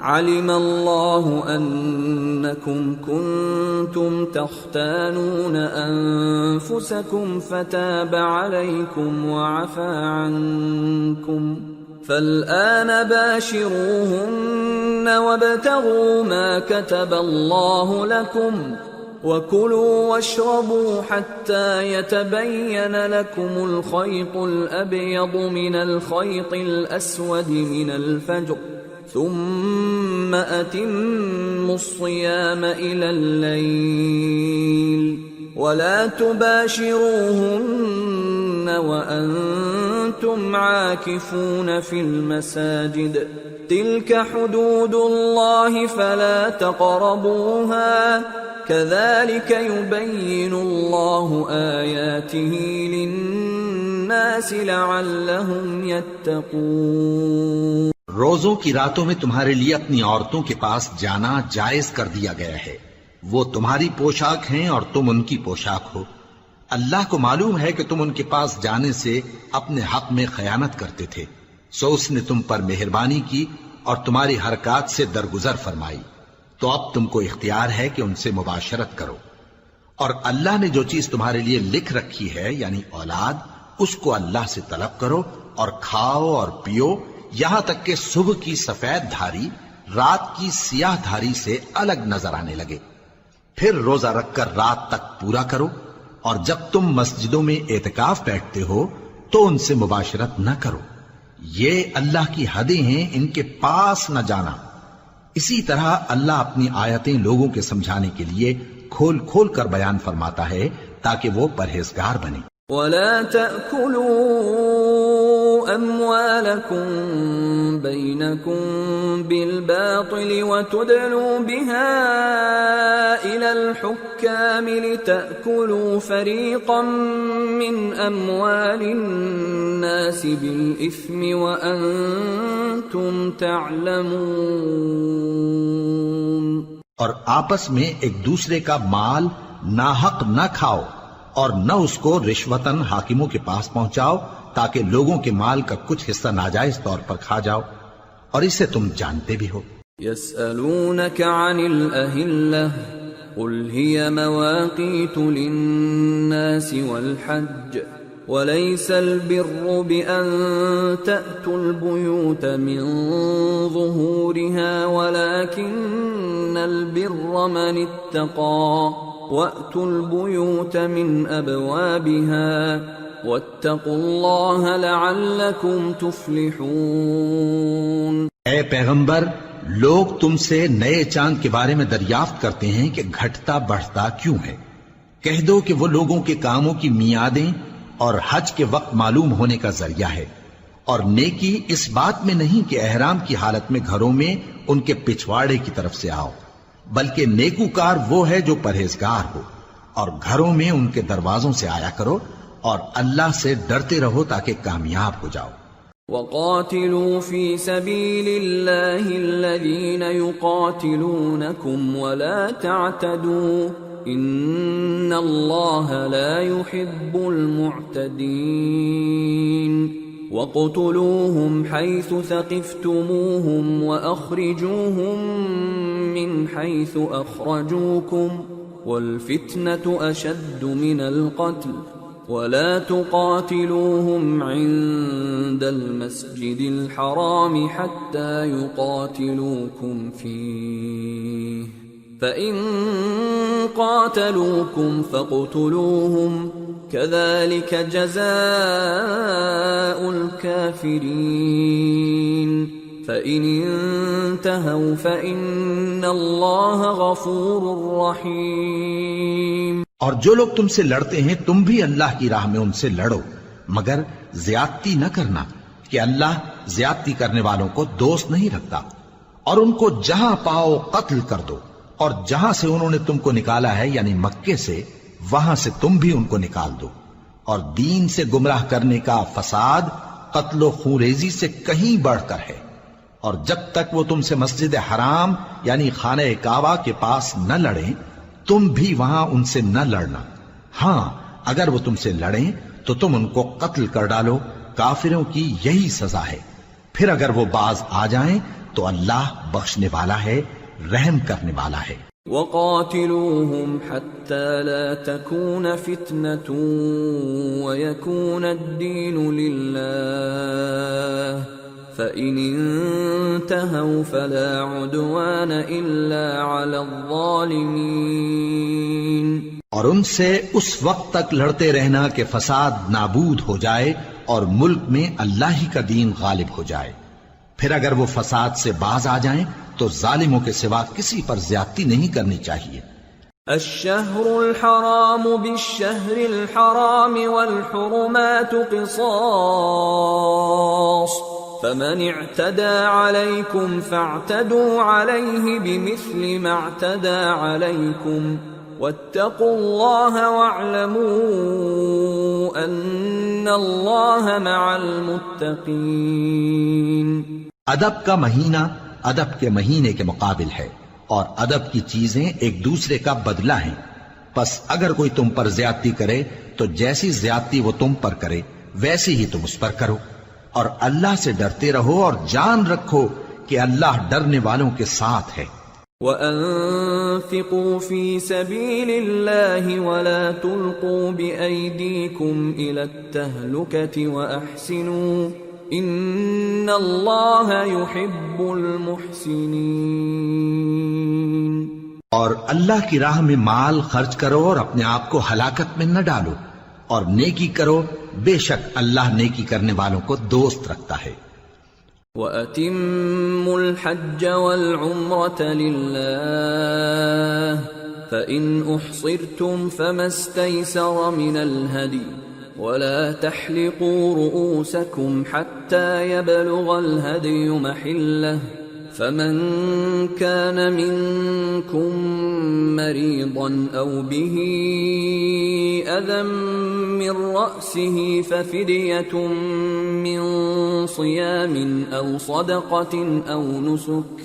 علم الله أنكم كنتم تختانون أنفسكم فتاب عليكم وعفى عنكم فالآن باشروهن وابتغوا ما كتب الله لكم وكلوا واشربوا حتى يتبين لكم الخيط الأبيض من الخيط الأسود من الفجر ثم أتموا الصيام إلى الليل ولا تباشروهن وأنتم عاكفون في المساجد تلك حدود الله فلا تقربوها كذلك يبين الله آياته للناس لعلهم يتقون۔ روزوں کی راتوں میں تمہارے لیے اپنی عورتوں کے پاس جانا جائز کر دیا گیا ہے، وہ تمہاری پوشاک ہیں اور تم ان کی پوشاک ہو۔ اللہ کو معلوم ہے کہ تم ان کے پاس جانے سے اپنے حق میں خیانت کرتے تھے، سو اس نے تم پر مہربانی کی اور تمہاری حرکات سے درگزر فرمائی، تو اب تم کو اختیار ہے کہ ان سے مباشرت کرو، اور اللہ نے جو چیز تمہارے لیے لکھ رکھی ہے یعنی اولاد، اس کو اللہ سے طلب کرو اور کھاؤ اور پیو یہاں تک کہ صبح کی سفید دھاری رات کی سیاہ دھاری سے الگ نظر آنے لگے، پھر روزہ رکھ کر رات تک پورا کرو، اور جب تم مسجدوں میں اعتکاف بیٹھتے ہو تو ان سے مباشرت نہ کرو، یہ اللہ کی حدیں ہیں، ان کے پاس نہ جانا۔ اسی طرح اللہ اپنی آیتیں لوگوں کے سمجھانے کے لیے کھول کھول کر بیان فرماتا ہے تاکہ وہ پرہیزگار بنے۔ وَلَا تَأْكُلُوا أَمْوَالَكُمْ بينكم بالباطل وتدلوا بها إلى الحكام لتأكلوا فريقا من أموال الناس بالإثم وأنتم تعلمون۔ اور آپس میں ایک دوسرے کا مال ناحق نہ کھاؤ اور نہ اس کو رشوتاً حاکموں کے پاس پہنچاؤ تاکہ لوگوں کے مال کا کچھ حصہ ناجائز طور پر کھا جاؤ، اور اسے تم جانتے بھی ہو۔ يسألونك عن الأهلة قل هي مواقيت للناس والحج وليس البر بأن تأتوا البيوت من ظهورها ولكن البر من اتقى وأتوا البيوت من أبوابها واتقوا الله لعلكم تفلحون۔ اے پیغمبر، لوگ تم سے نئے چاند کے بارے میں دریافت کرتے ہیں کہ گھٹتا بڑھتا کیوں ہے۔ کہہ دو کہ وہ لوگوں کے کاموں کی میعادیں اور حج کے وقت معلوم ہونے کا ذریعہ ہے، اور نیکی اس بات میں نہیں کہ احرام کی حالت میں گھروں میں ان کے پچھواڑے کی طرف سے آؤ، بلکہ نیکوکار وہ ہے جو پرہیزگار ہو، اور گھروں میں ان کے دروازوں سے آیا کرو اور اللہ سے ڈرتے رہو تاکہ کامیاب ہو جاؤ۔ وَقَاتِلُوا فِي سَبِيلِ اللَّهِ الَّذِينَ يُقَاتِلُونَكُمْ وَلَا تَعْتَدُوا إِنَّ اللَّهَ لَا يُحِبُّ الْمُعْتَدِينَ وَاقْتُلُوهُمْ حَيْثُ ثَقِفْتُمُوهُمْ وَأَخْرِجُوهُمْ مِنْ حَيْثُ أَخْرَجُوكُمْ وَالْفِتْنَةُ أَشَدُّ مِنَ الْقَتْلِ وَلَا تُقَاتِلُوهُمْ عِندَ الْمَسْجِدِ الْحَرَامِ حَتَّى يُقَاتِلُوكُمْ فِيهِ فَإِن قَاتَلُوكُمْ فَاقْتُلُوهُمْ كَذَلِكَ جَزَاءُ الْكَافِرِينَ فَإِنِ انتهوا فَإِنَّ اللَّهَ غَفُورٌ رَّحِيمٌ۔ اور جو لوگ تم سے لڑتے ہیں تم بھی اللہ کی راہ میں ان سے لڑو، مگر زیادتی نہ کرنا کہ اللہ زیادتی کرنے والوں کو دوست نہیں رکھتا، اور ان کو جہاں پاؤ قتل کر دو، اور جہاں سے انہوں نے تم کو نکالا ہے یعنی مکے سے وہاں سے تم بھی ان کو نکال دو، اور دین سے گمراہ کرنے کا فساد قتل و خونریزی سے کہیں بڑھ کر ہے، اور جب تک وہ تم سے مسجد حرام یعنی خانہ کعبہ کے پاس نہ لڑیں تم بھی وہاں ان سے نہ لڑنا، ہاں اگر وہ تم سے لڑیں تو تم ان کو قتل کر ڈالو، کافروں کی یہی سزا ہے، پھر اگر وہ باز آ جائیں تو اللہ بخشنے والا ہے، رحم کرنے والا ہے۔ وَقَاتِلُوهُمْ حَتَّى لَا تَكُونَ فِتْنَةٌ وَيَكُونَ الدِّينُ لِلَّهِ فَإِنِ انتهوا فَلَا عُدْوَانَ إِلَّا عَلَى الظَّالِمِينَ۔ اور ان سے اس وقت تک لڑتے رہنا کہ فساد نابود ہو جائے اور ملک میں اللہ ہی کا دین غالب ہو جائے، پھر اگر وہ فساد سے باز آ جائیں تو ظالموں کے سوا کسی پر زیادتی نہیں کرنی چاہیے۔ الشهر الحرام بالشهر الحرام والحرمات قصاص فمن اعتدى عليكم فاعتدوا عليه بمثل ما اعتدى عليكم واتقوا الله واعلموا ان الله مع المتقين۔ ادب کا مہینہ ادب کے مہینے کے مقابل ہے، اور ادب کی چیزیں ایک دوسرے کا بدلہ ہیں، پس اگر کوئی تم پر زیادتی کرے تو جیسی زیادتی وہ تم پر کرے ویسی ہی تم اس پر کرو، اور اللہ سے ڈرتے رہو اور جان رکھو کہ اللہ ڈرنے والوں کے ساتھ ہے۔ وَأَنفِقُوا فِي سَبِيلِ اللَّهِ وَلَا تُلْقُوا بِأَيْدِيكُمْ إِلَى التَّهْلُكَةِ وَأَحْسِنُوا إِنَّ اللَّهَ يُحِبُّ الْمُحْسِنِينَ۔ اور اللہ کی راہ میں مال خرچ کرو اور اپنے آپ کو ہلاکت میں نہ ڈالو، اور نیکی کرو، بے شک اللہ نیکی کرنے والوں کو دوست رکھتا ہے۔ وَأَتِمُّوا الْحَجَّ وَالْعُمْرَةَ لِلَّهِ فَإِنْ أُحْصِرْتُمْ فَمَا اسْتَيْسَرَ مِنَ الْهَدْيِ ولا تحلقوا رؤوسكم حتى يبلغ الهدي محله فمن كان منكم مريضا أو به أذى من رأسه ففدية من صيام أو صدقة أو نسك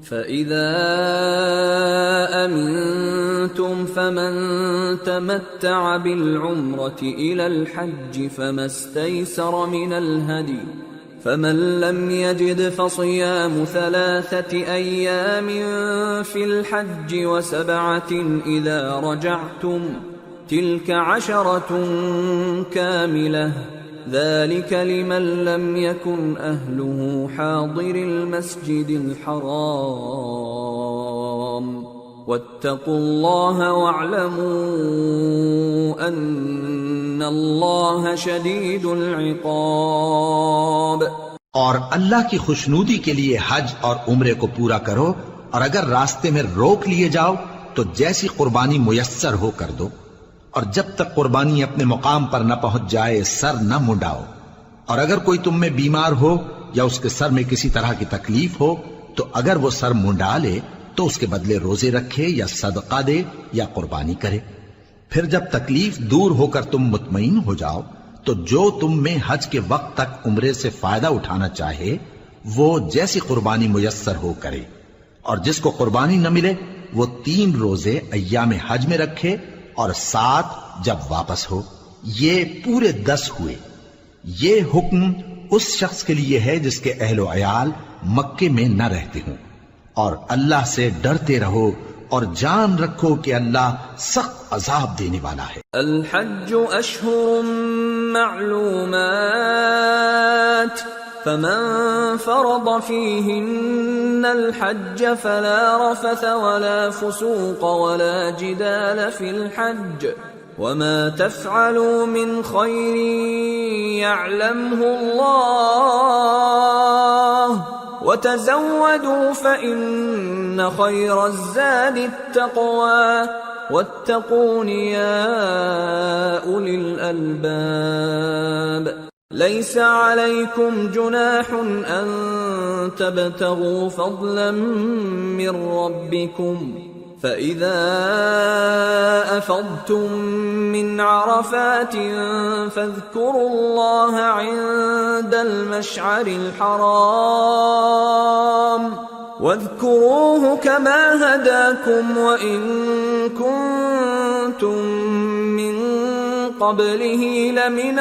فإذا أمنتم فمن تمتع بالعمرة إلى الحج فما استيسر من الهدي فمن لم يجد فصيام 3 أيام في الحج و7 إذا رجعتم تلك 10 كاملة ذلك لمن لم يكن أهله حاضر المسجد الحرام واتقوا الله واعلموا أن الله شديد العقاب. اور اللہ کی خوشنودی کے لیے حج اور عمرے کو پورا کرو، اور اگر راستے میں روک لیے جاؤ تو جیسی قربانی میسر ہو کر دو، اور جب تک قربانی اپنے مقام پر نہ پہنچ جائے سر نہ منڈاؤ، اور اگر کوئی تم میں بیمار ہو یا اس کے سر میں کسی طرح کی تکلیف ہو تو اگر وہ سر منڈا لے تو اس کے بدلے روزے رکھے یا صدقہ دے یا قربانی کرے. پھر جب تکلیف دور ہو کر تم مطمئن ہو جاؤ تو جو تم میں حج کے وقت تک عمرے سے فائدہ اٹھانا چاہے وہ جیسی قربانی میسر ہو کرے، اور جس کو قربانی نہ ملے وہ 3 روزے ایام حج میں رکھے اور 7 جب واپس ہو. یہ پورے 10 ہوئے. یہ حکم اس شخص کے لیے ہے جس کے اہل و عیال مکے میں نہ رہتے ہوں. اور اللہ سے ڈرتے رہو اور جان رکھو کہ اللہ سخت عذاب دینے والا ہے. الحج اشہر معلومات فمن فرض فيهن الحج فلا رفث ولا فسوق ولا جدال في الحج وما تفعلوا من خير يعلمه الله وتزودوا فإن خير الزاد التقوى واتقون يا أولي الألباب. ليس عليكم جناح أن تبتغوا فضلا من ربكم فإذا أفضتم من عرفات فاذكروا الله عند المشعر الحرام واذكروه كما هداكم وإن كنتم من قبله لمن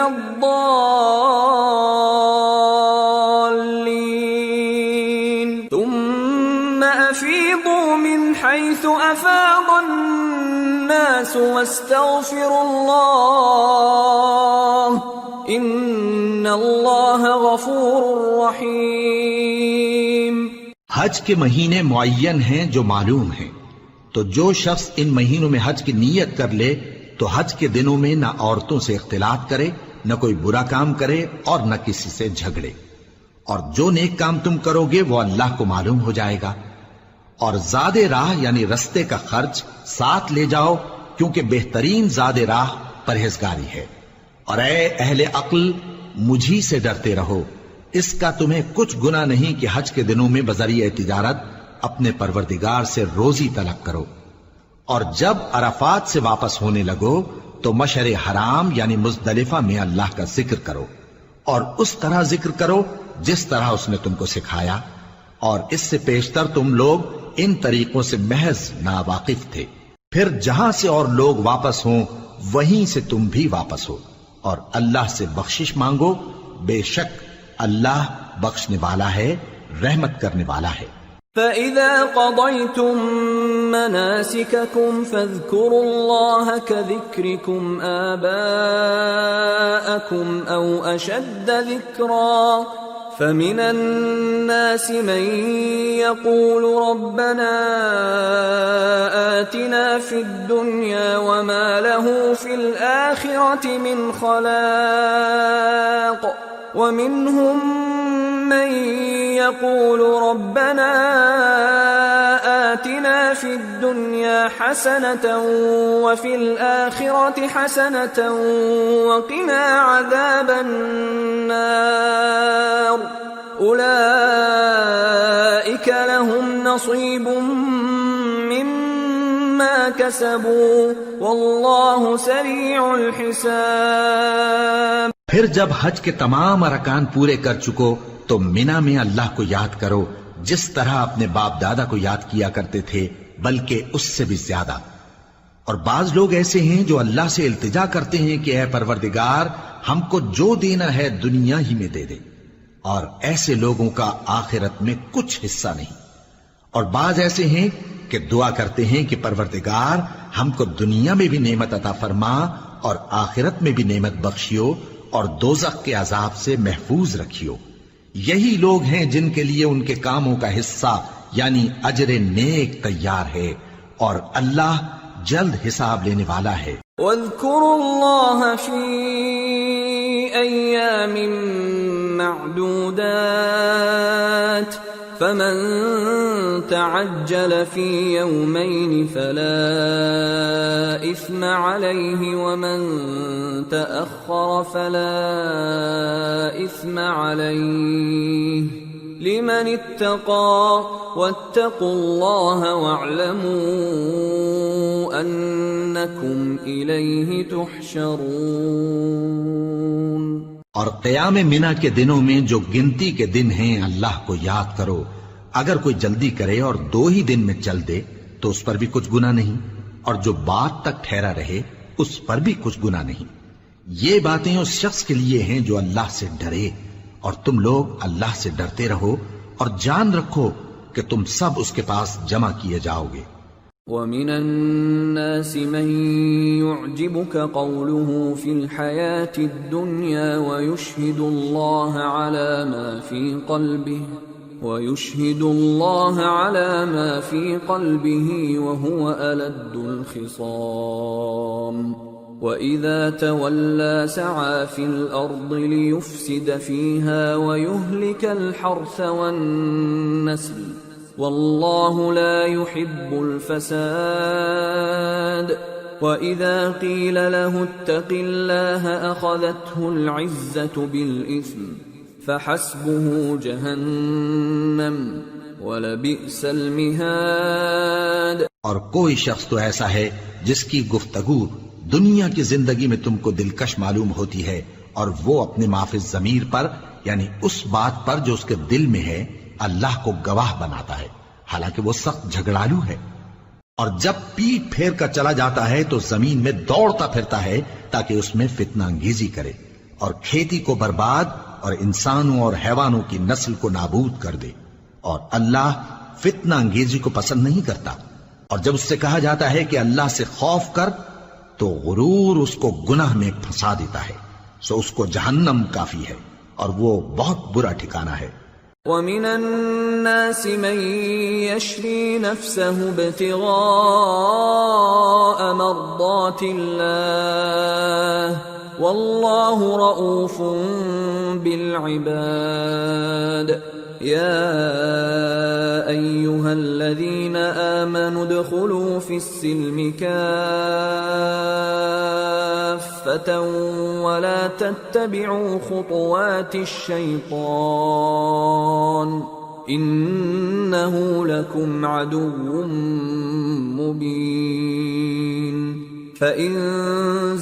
الضالين ثم أفيضوا من حيث أفاض الناس واستغفروا الله إن الله غفور رحيم. حج کے مہینے معین ہیں جو معلوم ہیں، تو جو شخص ان مہینوں میں حج کی نیت کر لے تو حج کے دنوں میں نہ عورتوں سے اختلاط کرے، نہ کوئی برا کام کرے اور نہ کسی سے جھگڑے، اور جو نیک کام تم کرو گے وہ اللہ کو معلوم ہو جائے گا. اور زاد راہ یعنی رستے کا خرچ ساتھ لے جاؤ کیونکہ بہترین زاد راہ پرہیزگاری ہے. اور اے اہل عقل مجھی سے ڈرتے رہو، اس کا تمہیں کچھ گناہ نہیں کہ حج کے دنوں میں بذریعہ تجارت اپنے پروردگار سے روزی طلب کرو. اور جب عرفات سے واپس ہونے لگو تو مشعر حرام یعنی مزدلفہ میں اللہ کا ذکر کرو، اور اس طرح ذکر کرو جس طرح اس نے تم کو سکھایا، اور اس سے پیشتر تم لوگ ان طریقوں سے محض ناواقف تھے. پھر جہاں سے اور لوگ واپس ہوں وہیں سے تم بھی واپس ہو، اور اللہ سے بخشش مانگو، بے شک اللہ بخشنے والا ہے، رحمت کرنے والا ہے. فَإِذَا قَضَيْتُم مَّنَاسِكَكُمْ فَاذْكُرُوا اللَّهَ كَذِكْرِكُمْ آبَاءَكُمْ أَوْ أَشَدَّ ذِكْرًا فَمِنَ النَّاسِ مَن يَقُولُ رَبَّنَا آتِنَا فِي الدُّنْيَا وَمَا لَهُ فِي الْآخِرَةِ مِنْ خَلَاقٍ وَمِنْهُم من يقول ربنا آتنا في الدنيا حسنة وفي الآخرة حسنة وقنا عذاب النار أولئك لهم نصيب مما كسبوا والله سريع الحساب۔ پھر جب حج کے تمام ارکان پورے کر چکو تو مینا میں اللہ کو یاد کرو جس طرح اپنے باپ دادا کو یاد کیا کرتے تھے، بلکہ اس سے بھی زیادہ۔ اور بعض لوگ ایسے ہیں جو اللہ سے التجا کرتے ہیں کہ اے پروردگار ہم کو جو دینا ہے دنیا ہی میں دے دے، اور ایسے لوگوں کا آخرت میں کچھ حصہ نہیں۔ اور بعض ایسے ہیں کہ دعا کرتے ہیں کہ پروردگار ہم کو دنیا میں بھی نعمت عطا فرما اور آخرت میں بھی نعمت بخشیو اور دوزخ کے عذاب سے محفوظ رکھیو۔ یہی لوگ ہیں جن کے لیے ان کے کاموں کا حصہ یعنی اجر نیک تیار ہے، اور اللہ جلد حساب لینے والا ہے۔ واذكروا الله في أيام معدودات فمن تعجل في يومين فلا إثم عليه ومن تأخر فلا إثم عليه لمن اتقى واتقوا الله واعلموا أنكم إليه تحشرون۔ اور قیام منا کے دنوں میں جو گنتی کے دن ہیں اللہ کو یاد کرو۔ اگر کوئی جلدی کرے اور 2 ہی دن میں چل دے تو اس پر بھی کچھ گناہ نہیں، اور جو بات تک ٹھہرا رہے اس پر بھی کچھ گناہ نہیں۔ یہ باتیں اس شخص کے لیے ہیں جو اللہ سے ڈرے، اور تم لوگ اللہ سے ڈرتے رہو اور جان رکھو کہ تم سب اس کے پاس جمع کیے جاؤ گے۔ وَمِنَ النَّاسِ مَن يُعْجِبُكَ قَوْلُهُ فِي الْحَيَاةِ الدُّنْيَا وَيُشْهِدُ اللَّهَ عَلَى مَا فِي قَلْبِهِ وَهُوَ أَلَدُّ الْخِصَامِ وَإِذَا تَوَلَّى سَعَى فِي الْأَرْضِ لِيُفْسِدَ فِيهَا وَيُهْلِكَ الْحَرْثَ وَالنَّسْلَ وَاللَّهُ لَا يُحِبُّ الْفَسَادَ وَإِذَا قِيلَ لَهُ اتَّقِ اللَّهَ أَخَذَتْهُ الْعِزَّةُ بِالْإِثْمِ فَحَسْبُهُ جَهَنَّمُ وَلَبِئْسَ الْمِهَادُ۔ اور کوئی شخص تو ایسا ہے جس کی گفتگو دنیا کی زندگی میں تم کو دلکش معلوم ہوتی ہے، اور وہ اپنے معافی ضمیر پر یعنی اس بات پر جو اس کے دل میں ہے اللہ کو گواہ بناتا ہے، حالانکہ وہ سخت جھگڑالو ہے۔ اور جب پیٹ پھیر کر چلا جاتا ہے تو زمین میں دوڑتا پھرتا ہے تاکہ اس میں فتنہ انگیزی کرے اور کھیتی کو برباد اور انسانوں اور حیوانوں کی نسل کو نابود کر دے، اور اللہ فتنہ انگیزی کو پسند نہیں کرتا۔ اور جب اس سے کہا جاتا ہے کہ اللہ سے خوف کر تو غرور اس کو گناہ میں پھنسا دیتا ہے، سو اس کو جہنم کافی ہے اور وہ بہت برا ٹھکانہ ہے۔ وَمِنَ النَّاسِ مَن يَشْرِي نَفْسَهُ ابْتِغَاءَ مَرْضَاتِ اللَّهِ وَاللَّهُ رَءُوفٌ بِالْعِبَادِ يَا أَيُّهَا الَّذِينَ آمَنُوا ادْخُلُوا فِي السِّلْمِ كَافَّةً وَلَا تَتَّبِعُوا خُطُوَاتِ الشَّيْطَانِ إِنَّهُ لَكُمْ عَدُوٌّ مُّبِينٌ فَإِن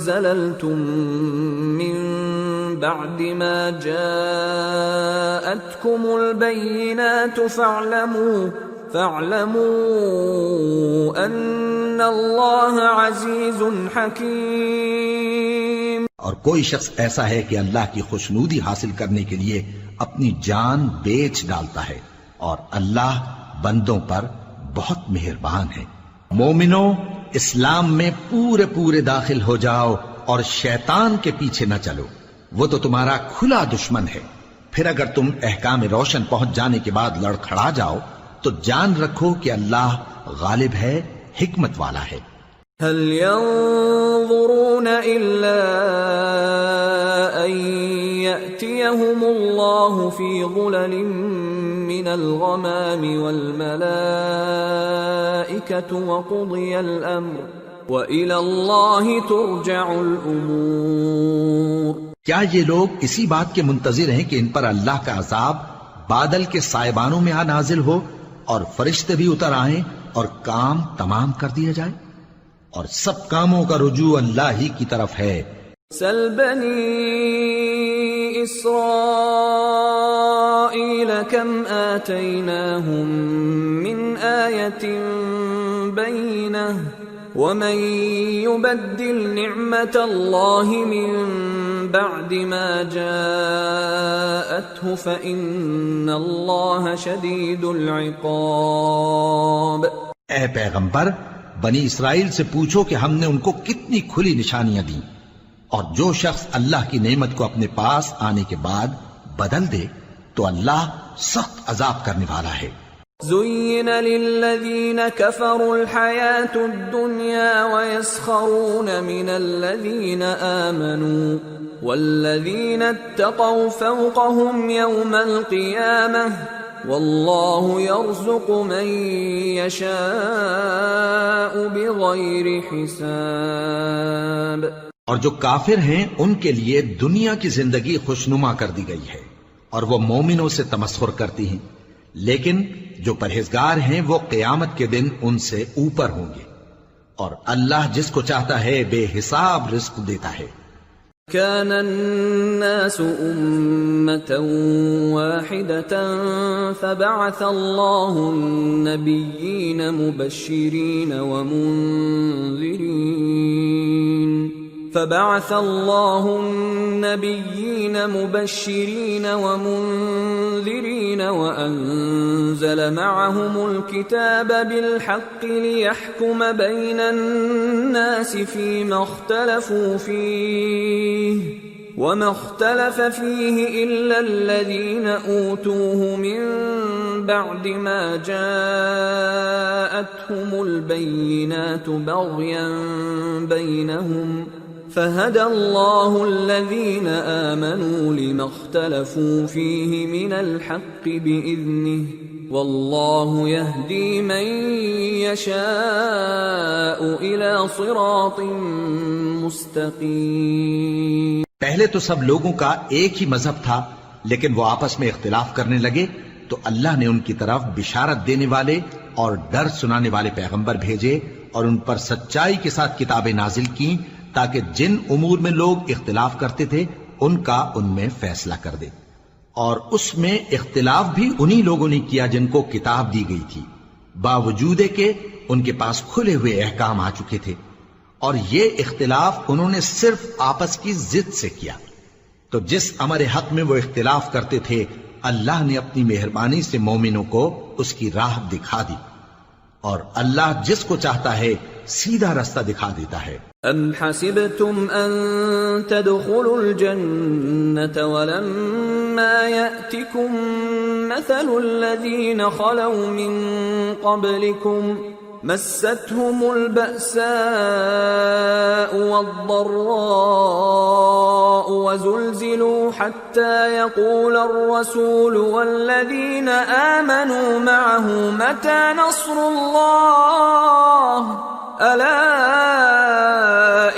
زَلَلْتُم مِّن بَعْدِ مَا جَاءَتْكُمُ الْبَيِّنَاتُ فَاعْلَمُوا أَنَّ اللَّهَ عَزِيزٌ حَكِيمٌ۔ اور کوئی شخص ایسا ہے کہ اللہ کی خوشنودی حاصل کرنے کے لیے اپنی جان بیچ ڈالتا ہے، اور اللہ بندوں پر بہت مہربان ہے۔ مومنو، اسلام میں پورے پورے داخل ہو جاؤ اور شیطان کے پیچھے نہ چلو، وہ تو تمہارا کھلا دشمن ہے۔ پھر اگر تم احکام روشن پہنچ جانے کے بعد لڑکھڑا جاؤ تو جان رکھو کہ اللہ غالب ہے، حکمت والا ہے۔ هل ينظرون إلا أن يأتيهم الله الله في ظلل من الغمام والملائكة وقضي الأمر وإلى الله ترجع الأمور۔ کیا یہ لوگ اسی بات کے منتظر ہیں کہ ان پر اللہ کا عذاب بادل کے سائبانوں میں نازل ہو اور فرشتے بھی اتر آئیں اور کام تمام کر دیا جائے؟ اور سب کاموں کا رجوع اللہ ہی کی طرف ہے۔ سل بنی اسرائیل کم آتیناہم من آیت بینہ ومن يبدل نعمت اللہ من بعد ما جاءته فإن اللہ شدید العقاب۔ اے پیغمبر، بنی اسرائیل سے پوچھو کہ ہم نے ان کو کتنی کھلی نشانیاں دیں، اور جو شخص اللہ کی نعمت کو اپنے پاس آنے کے بعد بدل دے تو اللہ سخت عذاب کرنے والا ہے۔ زين للذين كفروا الحياة الدنيا ويسخرون من الذين آمنوا والذين اتقوا فوقهم يوم القيامة والله يرزق من يشاء بغير حساب۔ اور جو کافر ہیں ان کے لیے دنیا کی زندگی خوشنما کر دی گئی ہے اور وہ مومنوں سے تمسخر کرتی ہیں، لیکن جو پرہیزگار ہیں وہ قیامت کے دن ان سے اوپر ہوں گے، اور اللہ جس کو چاہتا ہے بے حساب رزق دیتا ہے۔ كان الناس أمة واحدة فبعث الله النبيين مبشرين ومنذرين وأنزل معهم الكتاب بالحق ليحكم بين الناس فيما اختلفوا فيه وما اختلف فيه إلا الذين أوتوه من بعد ما جاءتهم البينات بغيا بينهم فهدى الله الذين آمنوا لما اختلفوا فيه من الحق بإذنه والله يهدي من يشاء إلى صراط مستقيم۔ پہلے تو سب لوگوں کا ایک ہی مذہب تھا، لیکن وہ آپس میں اختلاف کرنے لگے تو اللہ نے ان کی طرف بشارت دینے والے اور ڈر سنانے والے پیغمبر بھیجے اور ان پر سچائی کے ساتھ کتابیں نازل کی تاکہ جن امور میں لوگ اختلاف کرتے تھے ان کا ان میں فیصلہ کر دے، اور اس میں اختلاف بھی انہی لوگوں نے کیا جن کو کتاب دی گئی تھی، باوجود کہ ان کے پاس کھلے ہوئے احکام آ چکے تھے، اور یہ اختلاف انہوں نے صرف آپس کی ضد سے کیا۔ تو جس امر حق میں وہ اختلاف کرتے تھے اللہ نے اپنی مہربانی سے مومنوں کو اس کی راہ دکھا دی، اور اللہ جس کو چاہتا ہے سیدھا رستہ دکھا دیتا ہے۔ ام حسبتم ان تدخلوا الجنة ولما يأتكم مثل الذين خلوا من قبلكم مستهم البأساء والضراء وزلزلوا حتى يقول الرسول والذين آمنوا معه متى نصر الله ألا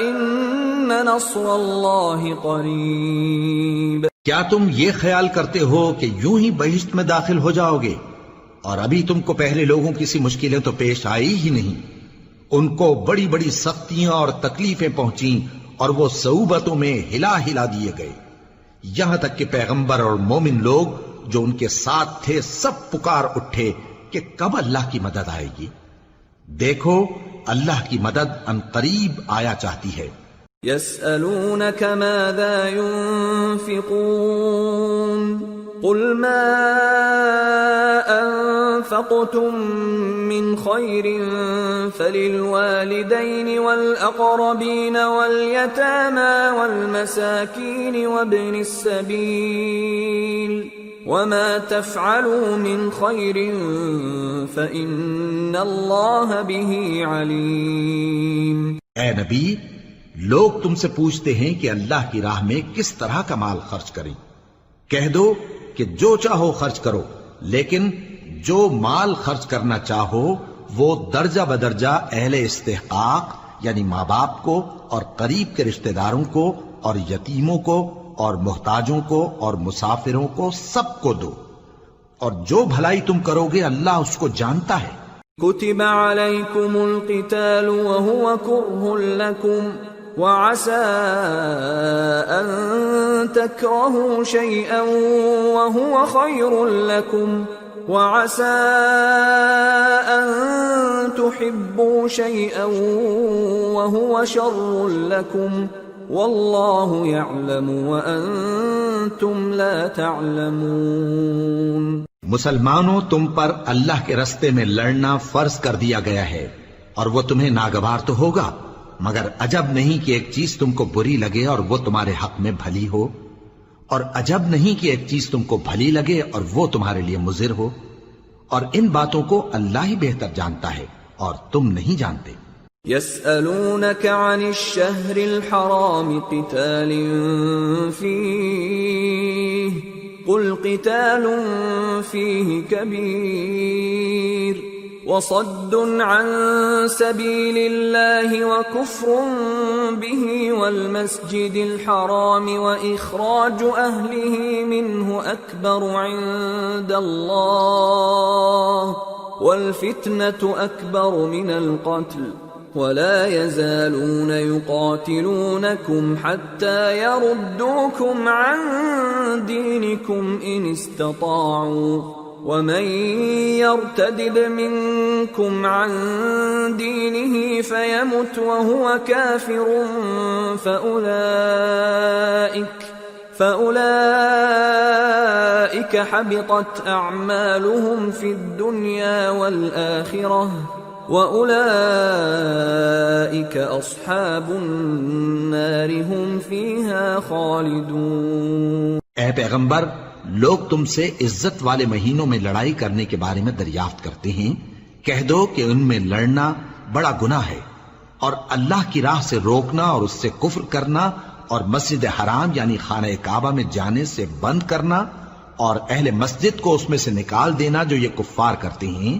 إن نصر الله قريب۔ کیا تم یہ خیال کرتے ہو کہ یوں ہی بہشت میں داخل ہو جاؤ گے، اور ابھی تم کو پہلے لوگوں کی سی مشکلیں تو پیش آئی ہی نہیں، ان کو بڑی بڑی سختیاں اور تکلیفیں پہنچیں اور وہ صعوبتوں میں ہلا ہلا دیے گئے، یہاں تک کہ پیغمبر اور مومن لوگ جو ان کے ساتھ تھے سب پکار اٹھے کہ کب اللہ کی مدد آئے گی۔ دیکھو اللہ کی مدد ان قریب آیا چاہتی ہے۔ يسألونك ماذا ينفقون قل ما أنفقتم من خير فللوالدين والأقربين واليتامى والمساكين وابن السبيل وما تفعلوا من خير فإن الله به عليم۔ اے نبی، لوگ تم سے پوچھتے ہیں کہ اللہ کی راہ میں کس طرح کا مال خرچ کریں، کہہ دو کہ جو چاہو خرچ کرو، لیکن جو مال خرچ کرنا چاہو وہ درجہ بدرجہ اہل استحقاق یعنی ماں باپ کو اور قریب کے رشتہ داروں کو اور یتیموں کو اور محتاجوں کو اور مسافروں کو سب کو دو، اور جو بھلائی تم کرو گے اللہ اس کو جانتا ہے۔ كتب عليكم القتال وهو كره لكم وعسى أن تكرهوا شيئا وهو خير لكم وعسى أن تحبوا شيئا وهو شر لكم والله يعلم وأنتم لا تعلمون۔ مسلمانوں، تم پر اللہ کے رستے میں لڑنا فرض کر دیا گیا ہے، اور وہ تمہیں ناگوار تو ہوگا، مگر عجب نہیں کہ ایک چیز تم کو بری لگے اور وہ تمہارے حق میں بھلی ہو، اور عجب نہیں کہ ایک چیز تم کو بھلی لگے اور وہ تمہارے لیے مضر ہو، اور ان باتوں کو اللہ ہی بہتر جانتا ہے اور تم نہیں جانتے۔ يسألونك عن الشهر الحرام قتال فيه قل قتال فيه كبير وصد عن سبيل الله وكفر به والمسجد الحرام وإخراج أهله منه أكبر عند الله والفتنة أكبر من القتل ولا يزالون يقاتلونكم حتى يردوكم عن دينكم إن استطاعوا ومن يرتدد منكم عن دينه فيمت وهو كافر فأولئك حبطت أعمالهم في الدنيا والآخرة وَأُولَئِكَ أَصْحَابُ النَّارِ هُمْ فِيهَا خَالِدُونَ۔ اے پیغمبر، لوگ تم سے عزت والے مہینوں میں لڑائی کرنے کے بارے میں دریافت کرتے ہیں، کہہ دو کہ ان میں لڑنا بڑا گناہ ہے، اور اللہ کی راہ سے روکنا اور اس سے کفر کرنا اور مسجد حرام یعنی خانہ کعبہ میں جانے سے بند کرنا اور اہل مسجد کو اس میں سے نکال دینا جو یہ کفار کرتے ہیں،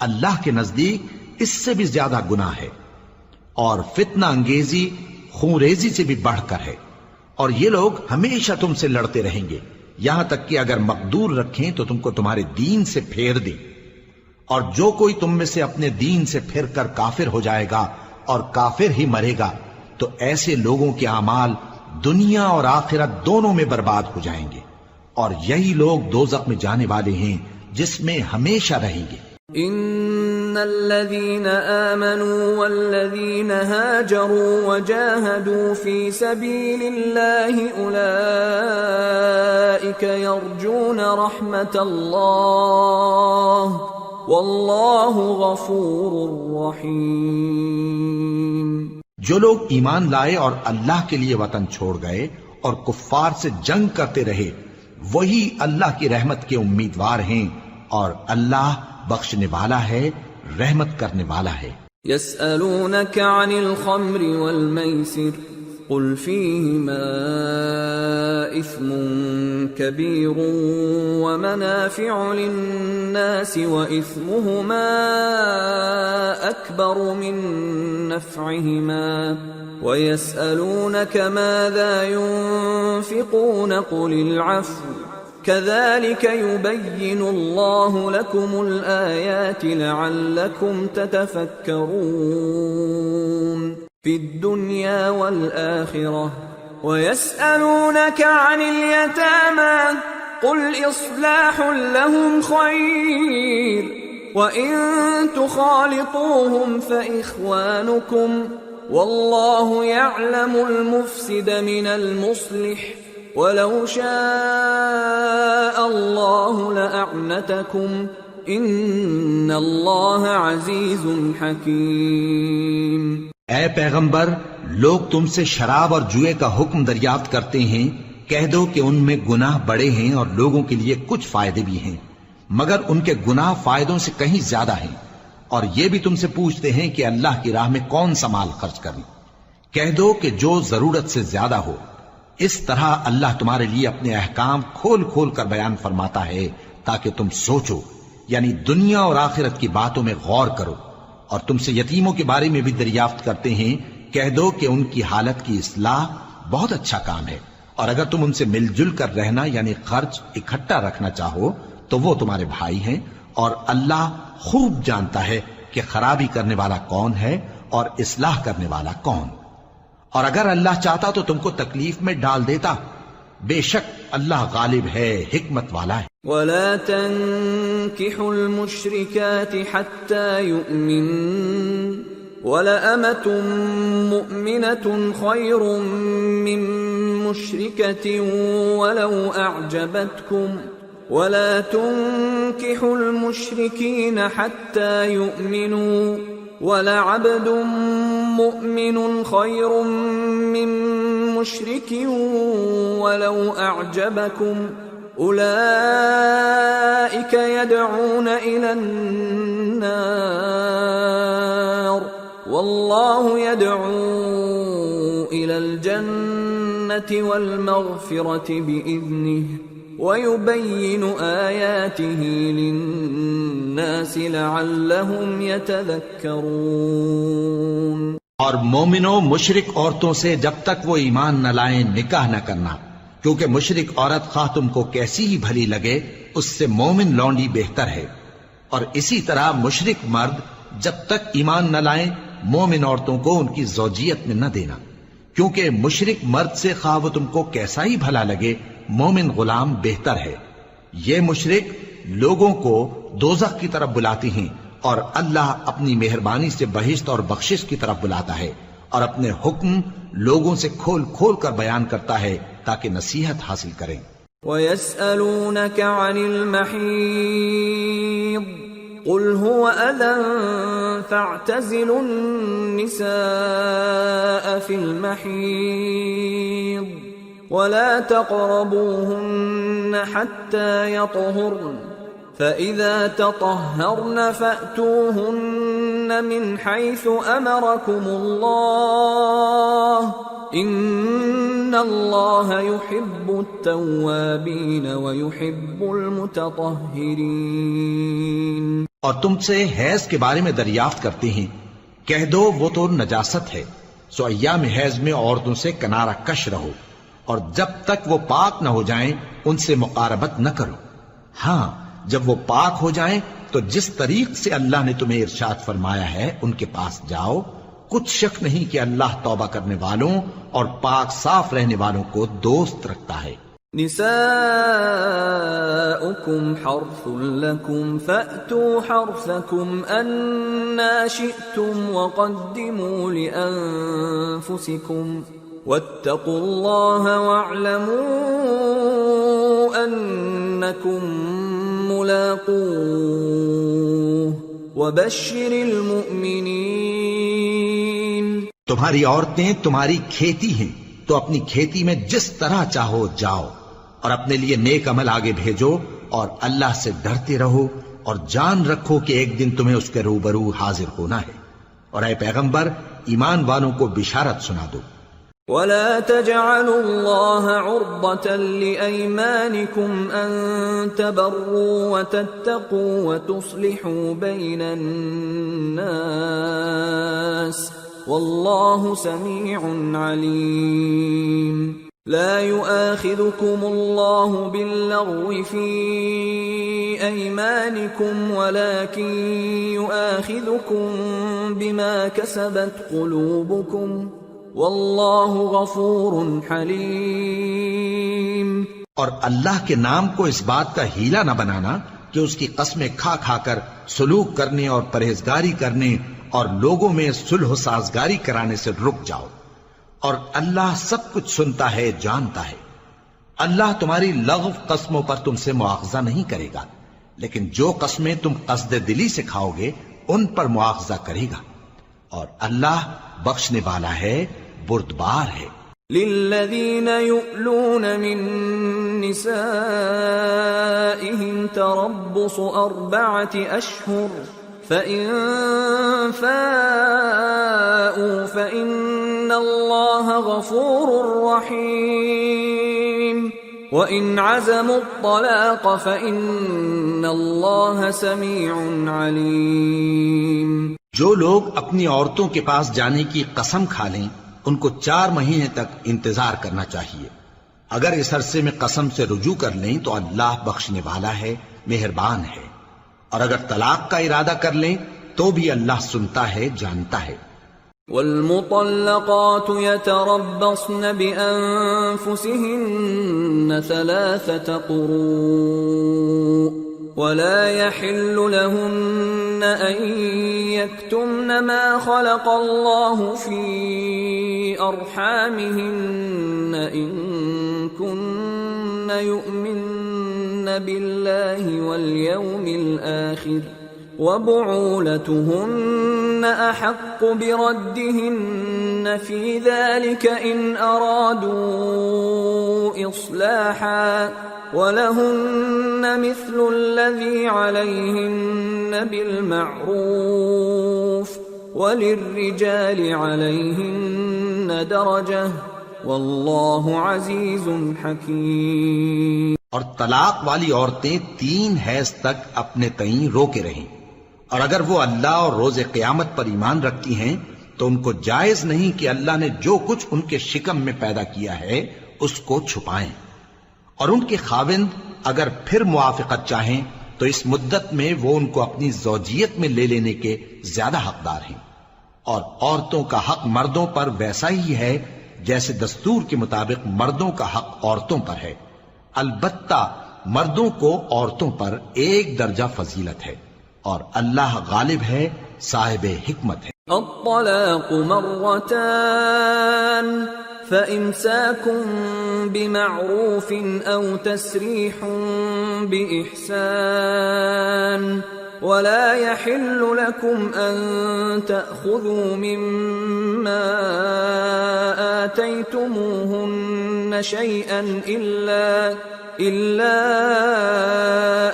اللہ کے نزدیک اس سے بھی زیادہ گناہ ہے، اور فتنہ انگیزی خون ریزی سے بھی بڑھ کر ہے، اور یہ لوگ ہمیشہ تم سے لڑتے رہیں گے یہاں تک کہ اگر مقدور رکھیں تو تم کو تمہارے دین سے پھیر دیں، اور جو کوئی تم میں سے اپنے دین سے پھر کر کافر ہو جائے گا اور کافر ہی مرے گا تو ایسے لوگوں کے اعمال دنیا اور آخرت دونوں میں برباد ہو جائیں گے، اور یہی لوگ دوزخ میں جانے والے ہیں جس میں ہمیشہ رہیں گے۔ ان الذين آمنوا والذين هاجروا وجاهدوا في سبيل الله اولئك يرجون رحمة الله والله غفور رحيم۔ جو لوگ ایمان لائے اور اللہ کے لیے وطن چھوڑ گئے اور کفار سے جنگ کرتے رہے وہی اللہ کی رحمت کے امیدوار ہیں، اور اللہ بخشنے والا ہے، رحمت کرنے والا ہے۔ يسألونك عن الخمر والميسر قل فيهما إثم كبير ومنافع للناس وإثمهما أكبر من نفعهما ويسألونك ماذا ينفقون قل العفو كذلك يبين الله لكم الآيات لعلكم تتفكرون في الدنيا والآخرة ويسألونك عن اليتامى قل إصلاح لهم خير وإن تخالطوهم فإخوانكم والله يعلم المفسد من المصلح وَلَوْ شَاءَ اللَّهُ لَأَعْنَتَكُمْ إِنَّ اللَّهَ عَزِيزٌ حَكِيمٌ۔ اے پیغمبر، لوگ تم سے شراب اور جوئے کا حکم دریافت کرتے ہیں، کہہ دو کہ ان میں گناہ بڑے ہیں اور لوگوں کے لیے کچھ فائدے بھی ہیں، مگر ان کے گناہ فائدوں سے کہیں زیادہ ہیں، اور یہ بھی تم سے پوچھتے ہیں کہ اللہ کی راہ میں کون سا مال خرچ کریں، کہہ دو کہ جو ضرورت سے زیادہ ہو، اس طرح اللہ تمہارے لیے اپنے احکام کھول کھول کر بیان فرماتا ہے تاکہ تم سوچو، یعنی دنیا اور آخرت کی باتوں میں غور کرو۔ اور تم سے یتیموں کے بارے میں بھی دریافت کرتے ہیں، کہہ دو کہ ان کی حالت کی اصلاح بہت اچھا کام ہے، اور اگر تم ان سے مل جل کر رہنا یعنی خرچ اکٹھا رکھنا چاہو تو وہ تمہارے بھائی ہیں، اور اللہ خوب جانتا ہے کہ خرابی کرنے والا کون ہے اور اصلاح کرنے والا کون۔ اور اگر اللہ چاہتا تو تم کو تکلیف میں ڈال دیتا، بے شک اللہ غالب ہے، حکمت والا ہے۔ ولا تنكحوا المشركات حتى يؤمن ولأمة مؤمنة خير من مشركة ولو أعجبتكم ولا تنكحوا المشركين حتى يؤمنوا ولعبد مؤمن خير من مشرك ولو أعجبكم أولئك يدعون إلى النار والله يدعو إلى الجنة والمغفرة بإذنه وَيُبَيِّنُ آيَاتِهِ لِلنَّاسِ لَعَلَّهُمْ يَتَذَكَّرُونَ۔ اور مومنوں مشرک عورتوں سے جب تک وہ ایمان نہ لائیں نکاح نہ کرنا، کیونکہ مشرک عورت خواہ تم کو کیسی ہی بھلی لگے اس سے مومن لونڈی بہتر ہے، اور اسی طرح مشرک مرد جب تک ایمان نہ لائیں مومن عورتوں کو ان کی زوجیت میں نہ دینا، کیونکہ مشرک مرد سے خواہ وہ تم کو کیسا ہی بھلا لگے مومن غلام بہتر ہے۔ یہ مشرک لوگوں کو دوزخ کی طرف بلاتی ہیں، اور اللہ اپنی مہربانی سے بہشت اور بخشش کی طرف بلاتا ہے، اور اپنے حکم لوگوں سے کھول کھول کر بیان کرتا ہے تاکہ نصیحت حاصل کریں۔ وَيَسْأَلُونَكَ عَنِ الْمَحِيضِ قُلْ هُوَ أَذًى فَاعْتَزِلُوا النِّسَاءَ فِي الْمَحِيضِ وَلَا تَقْرَبُوهُنَّ حَتَّى يَطْهُرْنَ فَإِذَا تَطَهَّرْنَ فَأْتُوهُنَّ مِنْ حَيْثُ أَمَرَكُمُ اللَّهُ إِنَّ اللَّهَ يُحِبُّ التَّوَّابِينَ وَيُحِبُّ الْمُتَطَهِّرِينَ۔ اور تم سے حیض کے بارے میں دریافت کرتے ہیں، کہہ دو وہ تو نجاست ہے، سو ایام حیض میں عورتوں سے کنارہ کش رہو، اور جب تک وہ پاک نہ ہو جائیں ان سے مقاربت نہ کرو۔ ہاں جب وہ پاک ہو جائیں تو جس طریق سے اللہ نے تمہیں ارشاد فرمایا ہے ان کے پاس جاؤ، کچھ شک نہیں کہ اللہ توبہ کرنے والوں اور پاک صاف رہنے والوں کو دوست رکھتا ہے۔ نساؤكم حرث لكم فأتوا حرثكم أنا شئتم وقدموا لأنفسكم واتقوا الله واعلموا أنكم ملاقوه وبشر المؤمنين۔ تمہاری عورتیں تمہاری کھیتی ہیں تو اپنی کھیتی میں جس طرح چاہو جاؤ، اور اپنے لیے نیک عمل آگے بھیجو، اور اللہ سے ڈرتے رہو، اور جان رکھو کہ ایک دن تمہیں اس کے روبرو حاضر ہونا ہے۔ اور اے پیغمبر ایمان والوں کو بشارت سنا دو۔ وَلَا تَجْعَلُوا اللَّهَ عُرْضَةً لِأَيْمَانِكُمْ أَن تَبَرُّوا وَتَتَّقُوا وَتُصْلِحُوا بَيْنَ النَّاسِ وَاللَّهُ سَمِيعٌ عَلِيمٌ۔ لا يؤاخذكم الله باللغو في أيمانكم ولكن يؤاخذكم بما كسبت قلوبكم والله غفور حليم۔ اور اللہ کے نام کو اس بات کا ہیلا نہ بنانا کہ اس کی قسمیں کھا کھا کر سلوک کرنے اور پرہیزگاری کرنے اور لوگوں میں صلح و سازگاری کرانے سے رک جاؤ، اور اللہ سب کچھ سنتا ہے، جانتا ہے۔ اللہ تمہاری لغو قسموں پر تم سے مواخذہ نہیں کرے گا، لیکن جو قسمیں تم قصد دلی سے کھاؤ گے ان پر مواخذہ کرے گا، اور اللہ بخشنے والا ہے، بردبار ہے۔ للذین یؤلون من نسائهم تربص 4 أشهر فإن فاءوا فإن اللہ غفور رحیم وَإِنْ عَزَمُوا الطَّلَاقَ فَإِنَّ اللَّهَ سَمِيعٌ عَلِيمٌ۔ جو لوگ اپنی عورتوں کے پاس جانے کی قسم کھا لیں ان کو 4 مہینے تک انتظار کرنا چاہیے۔ اگر اس عرصے میں قسم سے رجوع کر لیں تو اللہ بخشنے والا ہے، مہربان ہے، اور اگر طلاق کا ارادہ کر لیں تو بھی اللہ سنتا ہے، جانتا ہے۔ والمطلقات يتربصن بأنفسهن 3 قروء ولا يحل لهن أن يكتمن ما خلق الله في أرحامهن إن كن يؤمن بالله واليوم الآخر وبعولتهن أحق بردهن في ذلك إن أرادوا إصلاحا ولهن مثل الذي عليهن بالمعروف وللرجال عليهن درجة والله عزيز حكيم۔ اور طلاق والی عورتیں 3 حیض تک اپنے تئیں روکے رہیں، اور اگر وہ اللہ اور روز قیامت پر ایمان رکھتی ہیں تو ان کو جائز نہیں کہ اللہ نے جو کچھ ان کے شکم میں پیدا کیا ہے اس کو چھپائیں، اور ان کے خاوند اگر پھر موافقت چاہیں تو اس مدت میں وہ ان کو اپنی زوجیت میں لے لینے کے زیادہ حقدار ہیں، اور عورتوں کا حق مردوں پر ویسا ہی ہے جیسے دستور کے مطابق مردوں کا حق عورتوں پر ہے، البتہ مردوں کو عورتوں پر 1 درجہ فضیلت ہے، اور اللہ غالب ہے، صاحب حکمت ہے۔ الطلاق مرتان فإمساك بمعروف أو تسريح بإحسان ولا يحل لكم أن تأخذوا مما آتيتموهن شيئا إلا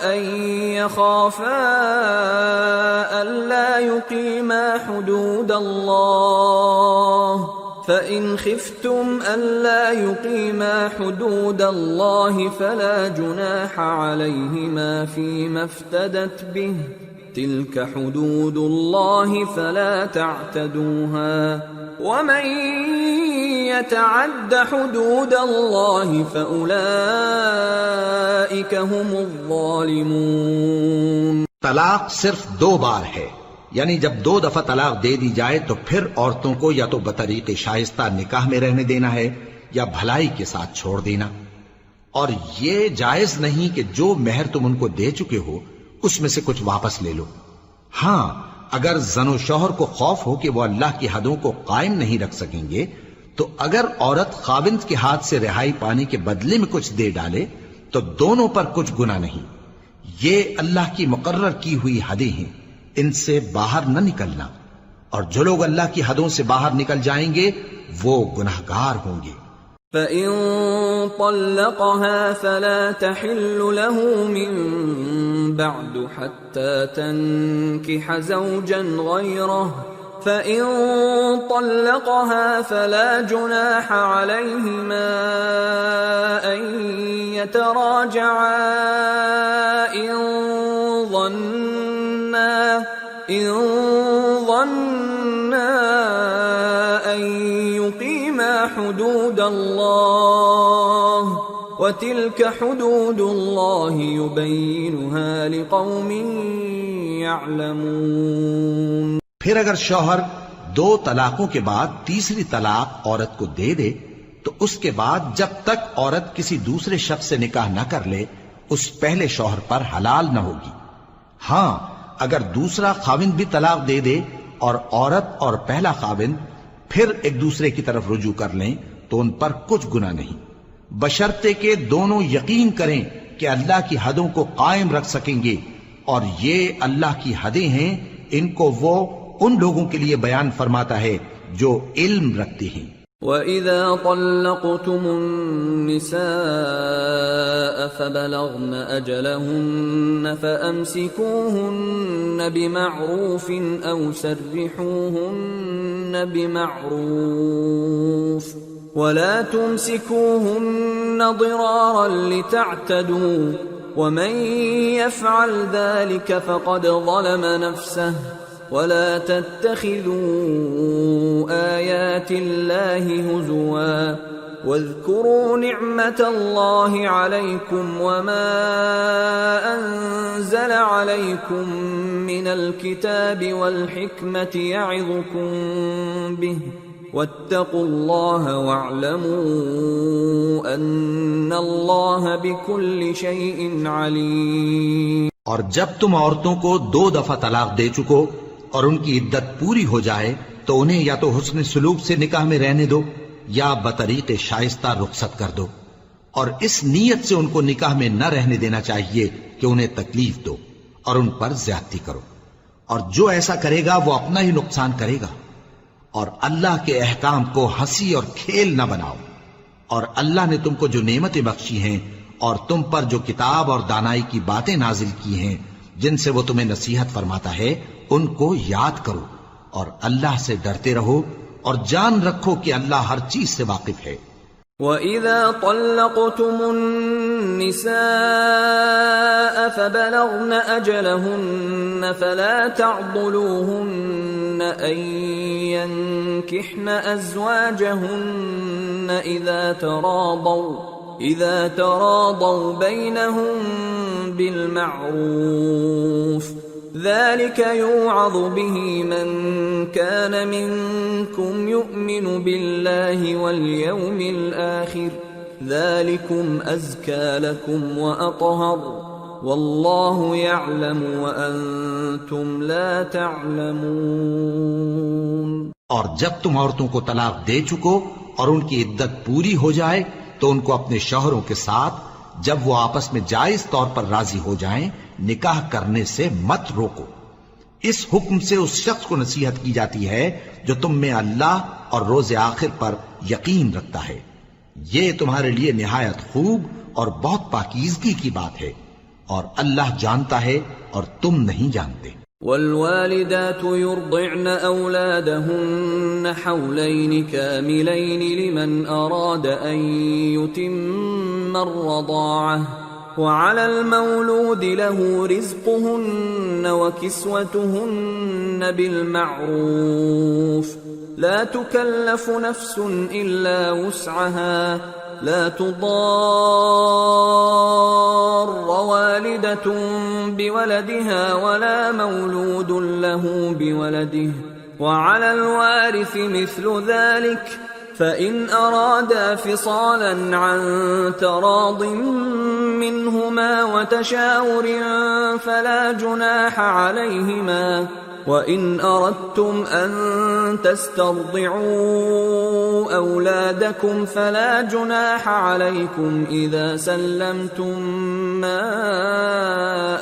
أن يخافا ألا يقيما حدود الله فإن خفتم ألا يقيما حدود الله فلا جناح عليهما فيما افتدت به تلك حدود الله فلا تعتدوها ومن يتعد حدود الله فأولئك هم الظالمون۔ طلاق صرف 2 بار ہے، یعنی جب 2 دفعہ طلاق دے دی جائے تو پھر عورتوں کو یا تو بطریق شائستہ نکاح میں رہنے دینا ہے یا بھلائی کے ساتھ چھوڑ دینا، اور یہ جائز نہیں کہ جو مہر تم ان کو دے چکے ہو اس میں سے کچھ واپس لے لو۔ ہاں اگر زن و شوہر کو خوف ہو کہ وہ اللہ کی حدوں کو قائم نہیں رکھ سکیں گے تو اگر عورت خاوند کے ہاتھ سے رہائی پانے کے بدلے میں کچھ دے ڈالے تو دونوں پر کچھ گناہ نہیں۔ یہ اللہ کی مقرر کی ہوئی حدیں ہیں، ان سے باہر نہ نکلنا، اور جو لوگ اللہ کی حدوں سے باہر نکل جائیں گے وہ گناہگار ہوں گے۔ فَإِن طَلَّقَهَا فَلَا تَحِلُّ لَهُ مِن بَعْدُ حَتَّى تَنكِحَ زَوْجًا غَيْرَهُ فَإِن طَلَّقَهَا فَلَا جُنَاحَ عَلَيْهِمَا أَن يَتَرَاجَعَا إِن ظَنَّا أَن يُقِيمَا حُدُودَ اللَّهِ وَتِلْكَ حُدُودُ اللَّهِ يُبَيِّنُهَا لِقَوْمٍ يَعْلَمُونَ۔ پھر اگر شوہر 2 طلاقوں کے بعد تیسری طلاق عورت کو دے دے تو اس کے بعد جب تک عورت کسی دوسرے شخص سے نکاح نہ کر لے اس پہلے شوہر پر حلال نہ ہوگی۔ ہاں اگر دوسرا خاوند بھی طلاق دے دے اور عورت اور پہلا خاوند پھر ایک دوسرے کی طرف رجوع کر لیں تو ان پر کچھ گناہ نہیں، بشرطے کہ دونوں یقین کریں کہ اللہ کی حدوں کو قائم رکھ سکیں گے، اور یہ اللہ کی حدیں ہیں، ان کو وہ ان لوگوں کے لیے بیان فرماتا ہے جو علم رکھتے ہیں۔ وَإِذَا طَلَّقْتُمُ النِّسَاءَ فَبَلَغْنَ أَجَلَهُنَّ فَأَمْسِكُوهُنَّ بِمَعْرُوفٍ أَوْ سَرِّحُوهُنَّ بِمَعْرُوفٍ وَلَا تُمْسِكُوهُنَّ ضِرَارًا لِتَعْتَدُوا وَمَنْ يَفْعَلْ ذَلِكَ فَقَدْ ظَلَمَ نَفْسَهُ وَلَا تَتَّخِذُوا آيَاتِ اللَّهِ هُزُوًا وَاذْكُرُوا نِعْمَةَ اللَّهِ عَلَيْكُمْ وَمَا أَنزَلَ عَلَيْكُمْ مِنَ الْكِتَابِ وَالْحِكْمَةِ يَعِظُكُمْ بِهِ وَاتَّقُوا اللَّهَ وَاعْلَمُوا أَنَّ اللَّهَ بِكُلِّ شَيْءٍ عَلِيمٌ۔ اور جب تم عورتوں کو 2 دفعہ طلاق دے چکو اور ان کی عدت پوری ہو جائے تو انہیں یا تو حسن سلوک سے نکاح میں رہنے دو یا بطریق شائستہ رخصت کر دو، اور اس نیت سے ان کو نکاح میں نہ رہنے دینا چاہیے کہ انہیں تکلیف دو اور ان پر زیادتی کرو، اور جو ایسا کرے گا وہ اپنا ہی نقصان کرے گا۔ اور اللہ کے احکام کو ہنسی اور کھیل نہ بناؤ، اور اللہ نے تم کو جو نعمتیں بخشی ہیں اور تم پر جو کتاب اور دانائی کی باتیں نازل کی ہیں جن سے وہ تمہیں نصیحت فرماتا ہے ان کو یاد کرو، اور اللہ سے ڈرتے رہو اور جان رکھو کہ اللہ ہر چیز سے واقف ہے۔ وَإِذَا طَلَّقْتُمُ النِّسَاءَ فَبَلَغْنَ أَجَلَهُنَّ فَلَا تَعْضُلُوهُنَّ أَن يَنكِحْنَ أَزْوَاجَهُنَّ إِذَا تَرَاضَوْا بَيْنَهُم بِالْمَعْرُوفِ ذَلِكَ يُوعَظُ بِهِ مَن كَانَ مِنكُمْ يُؤْمِنُ بِاللَّهِ وَالْيَوْمِ الْآخِرِ ذَلِكُمْ أَزْكَى لَكُمْ وَأَطْهَرُ وَاللَّهُ يَعْلَمُ وَأَنْتُمْ لَا تَعْلَمُونَ۔ اور جب تم عورتوں کو طلاق دے چکو اور ان کی عدت پوری ہو جائے تو ان کو اپنے شوہروں کے ساتھ جب وہ آپس میں جائز طور پر راضی ہو جائیں نکاح کرنے سے مت روکو۔ اس حکم سے اس شخص کو نصیحت کی جاتی ہے جو تم میں اللہ اور روز آخر پر یقین رکھتا ہے، یہ تمہارے لیے نہایت خوب اور بہت پاکیزگی کی بات ہے، اور اللہ جانتا ہے اور تم نہیں جانتے۔ والوالدات يرضعن أولادهن حولين كاملين لمن أراد أن يتم الرضاعة وعلى المولود له رزقهن وكسوتهن بالمعروف لا تكلف نفس إلا وسعها لا تضار والدة بولدها ولا مولود له بولده وعلى الوارث مثل ذلك فإن أرادا فصالا عن تراض منهما وتشاور فلا جناح عليهما وَإِنْ أَرَدْتُمْ أَن تَسْتَرْضِعُوا أَوْلَادَكُمْ فَلَا جُنَاحَ عَلَيْكُمْ إِذَا سَلَّمْتُم مَّا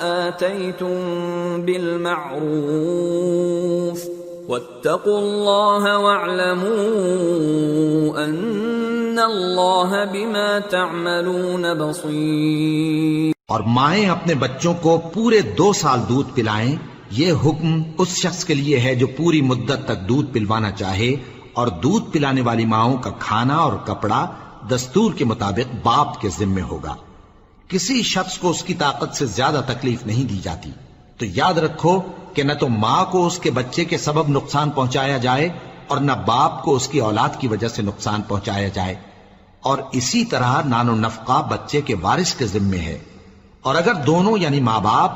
آتَيْتُم بِالْمَعْرُوفِ وَاتَّقُوا اللَّهَ وَاعْلَمُوا أَنَّ اللَّهَ بِمَا تَعْمَلُونَ بَصِيرٌ۔ اور مائیں اپنے بچوں کو پورے 2 سال دودھ پلائیں، یہ حکم اس شخص کے لیے ہے جو پوری مدت تک دودھ پلوانا چاہے، اور دودھ پلانے والی ماؤں کا کھانا اور کپڑا دستور کے مطابق باپ کے ذمے ہوگا۔ کسی شخص کو اس کی طاقت سے زیادہ تکلیف نہیں دی جاتی، تو یاد رکھو کہ نہ تو ماں کو اس کے بچے کے سبب نقصان پہنچایا جائے اور نہ باپ کو اس کی اولاد کی وجہ سے نقصان پہنچایا جائے، اور اسی طرح نان و نفقہ بچے کے وارث کے ذمے ہے، اور اگر دونوں یعنی ماں باپ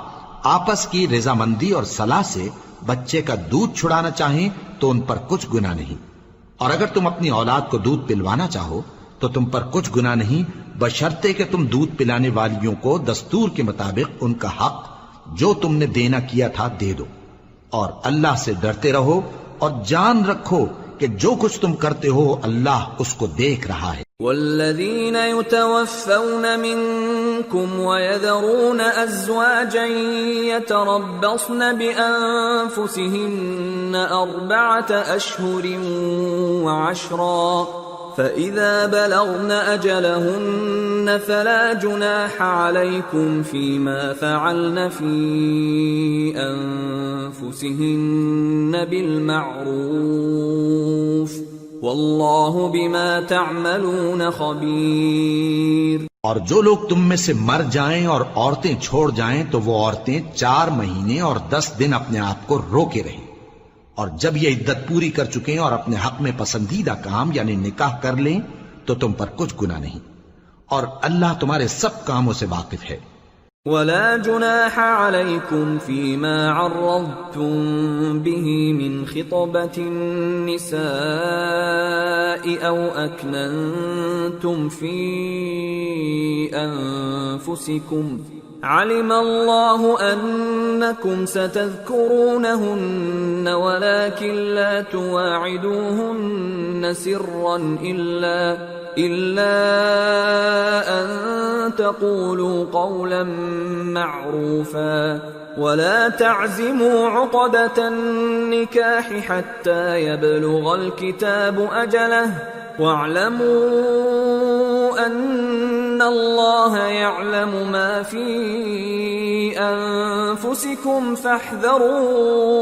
آپس کی رضامندی اور صلاح سے بچے کا دودھ چھڑانا چاہیں تو ان پر کچھ گناہ نہیں، اور اگر تم اپنی اولاد کو دودھ پلوانا چاہو تو تم پر کچھ گناہ نہیں، بشرطے کہ تم دودھ پلانے والیوں کو دستور کے مطابق ان کا حق جو تم نے دینا کیا تھا دے دو، اور اللہ سے ڈرتے رہو اور جان رکھو کہ جو کچھ تم کرتے ہو اللہ اس کو دیکھ رہا ہے۔ والذین یتوفون منکم ویذرون ازواجا یتربصن بانفسهن 4 اشہر وعشرا فإذا بلغن أجلهن فلا جناح عليكم فيما فعلن في أنفسهن بالمعروف والله بما تعملون خبير. اور جو لوگ تم میں سے مر جائیں اور عورتیں چھوڑ جائیں تو وہ عورتیں 4 مہینے اور 10 دن اپنے آپ کو روکے رہیں، اور جب یہ عدت پوری کر چکیں اور اپنے حق میں پسندیدہ کام یعنی نکاح کر لیں تو تم پر کچھ گناہ نہیں، اور اللہ تمہارے سب کاموں سے واقف ہے. ولا جناح عليكم فيما عرضتم به من خطبة النساء أو أكننتم في أنفسكم علم الله أنكم ستذكرونهن ولكن لا تواعدوهن سرا إلا أن تقولوا قولا معروفا ولا تعزموا عقدة النكاح حتى يبلغ الكتاب أجله واعلموا أن الله يعلم ما في أنفسكم فاحذروه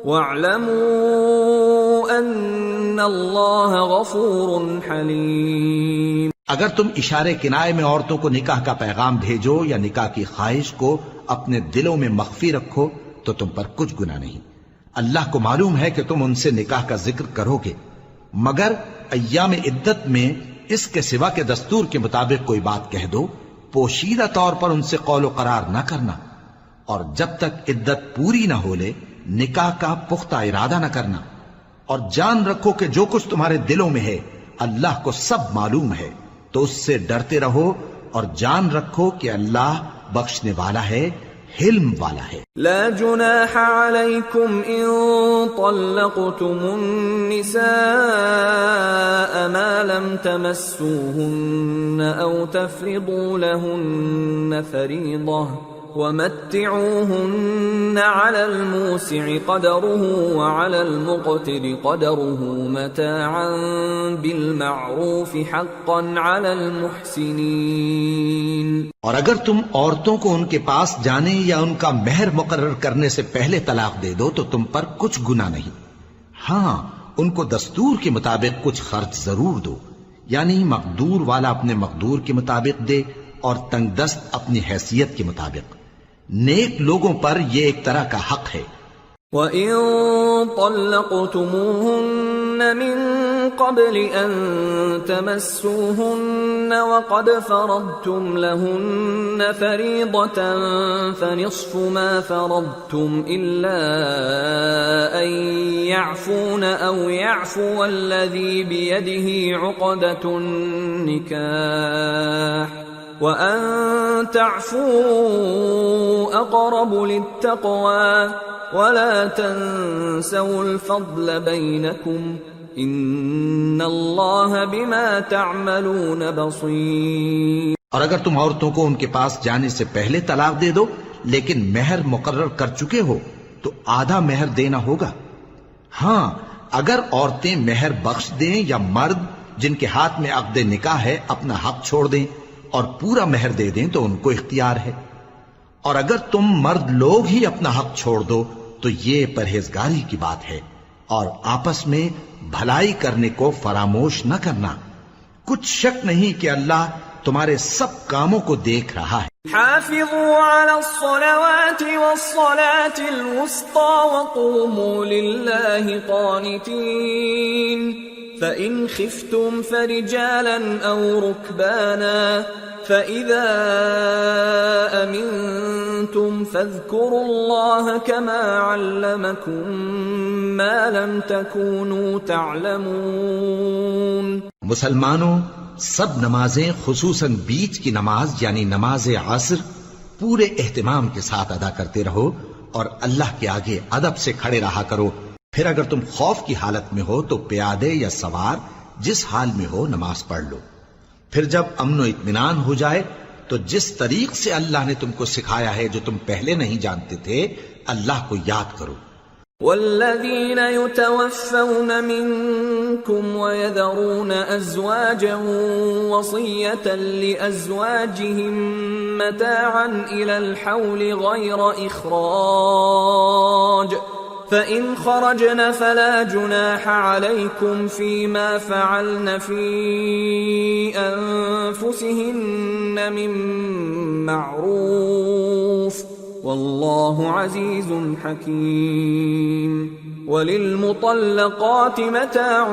واعلموا ان اللہ غفور حلیم. اگر تم اشارے کنائے میں عورتوں کو نکاح کا پیغام بھیجو یا نکاح کی خواہش کو اپنے دلوں میں مخفی رکھو تو تم پر کچھ گناہ نہیں. اللہ کو معلوم ہے کہ تم ان سے نکاح کا ذکر کرو گے، مگر ایام عدت میں اس کے سوا کے دستور کے مطابق کوئی بات کہہ دو، پوشیدہ طور پر ان سے قول و قرار نہ کرنا، اور جب تک عدت پوری نہ ہو لے نکاح کا پختہ ارادہ نہ کرنا، اور جان رکھو کہ جو کچھ تمہارے دلوں میں ہے اللہ کو سب معلوم ہے، تو اس سے ڈرتے رہو اور جان رکھو کہ اللہ بخشنے والا ہے، حلم والا ہے. لا جناح عليكم ان طلقتم النساء ما لم تمسوهن او تفرضوا لهن فريضة ومتعوهن على الموسع قدره وعلى المقتر قدره متاعا بالمعروف حقا على المحسنين. اور اگر تم عورتوں کو ان کے پاس جانے یا ان کا مہر مقرر کرنے سے پہلے طلاق دے دو تو تم پر کچھ گناہ نہیں. ہاں ان کو دستور کے مطابق کچھ خرچ ضرور دو، یعنی مقدور والا اپنے مقدور کے مطابق دے اور تنگ دست اپنی حیثیت کے مطابق. نیک لوگوں پر یہ ایک طرح کا حق ہے. وَإِن طَلَّقْتُمُوهُنَّ مِن قَبْلِ أَن تَمَسُّوهُنَّ وَقَدْ فَرَضْتُمْ لَهُنَّ فَرِيضَةً فَنِصْفُ مَا فَرَضْتُمْ إِلَّا أَن يَعْفُونَ أَوْ يَعْفُوَ الَّذِي بِيَدِهِ عُقْدَةُ النِّكَاحِ وَأَن تَعْفُوا أَقْرَبُ لِلتَّقْوَى وَلَا تَنسَوُا الْفَضْلَ بَيْنَكُمْ إِنَّ اللَّهَ بِمَا تَعْمَلُونَ بَصِيرٌ. اور اگر تم عورتوں کو ان کے پاس جانے سے پہلے طلاق دے دو لیکن مہر مقرر کر چکے ہو تو آدھا مہر دینا ہوگا. ہاں اگر عورتیں مہر بخش دیں یا مرد جن کے ہاتھ میں عقد نکاح ہے اپنا حق چھوڑ دیں اور پورا مہر دے دیں تو ان کو اختیار ہے. اور اگر تم مرد لوگ ہی اپنا حق چھوڑ دو تو یہ پرہیزگاری کی بات ہے، اور آپس میں بھلائی کرنے کو فراموش نہ کرنا. کچھ شک نہیں کہ اللہ تمہارے سب کاموں کو دیکھ رہا ہے. حافظوا على الصلوات والصلاة الوسطى وقوموا لله قانتين فإن خفتم فرجالا أو ركبانا فإذا أمنتم فاذكروا الله كما علمكم ما لم تكونوا تعلمون. مسلمانوں سب نمازیں خصوصاً بیچ کی نماز یعنی نماز عصر پورے اہتمام کے ساتھ ادا کرتے رہو اور اللہ کے آگے ادب سے کھڑے رہا کرو. پھر اگر تم خوف کی حالت میں ہو تو پیادے یا سوار جس حال میں ہو نماز پڑھ لو. پھر جب امن و اطمینان ہو جائے تو جس طریق سے اللہ نے تم کو سکھایا ہے جو تم پہلے نہیں جانتے تھے اللہ کو یاد کرو. والذين يتوفون منكم ويذرون أزواجا وصية لأزواجهم متاعا إلى الحول غير إخراج فإن خرجن فلا جناح عليكم فيما فعلن في أنفسهن من معروف والله عزيز حكيم وللمطلقات متاع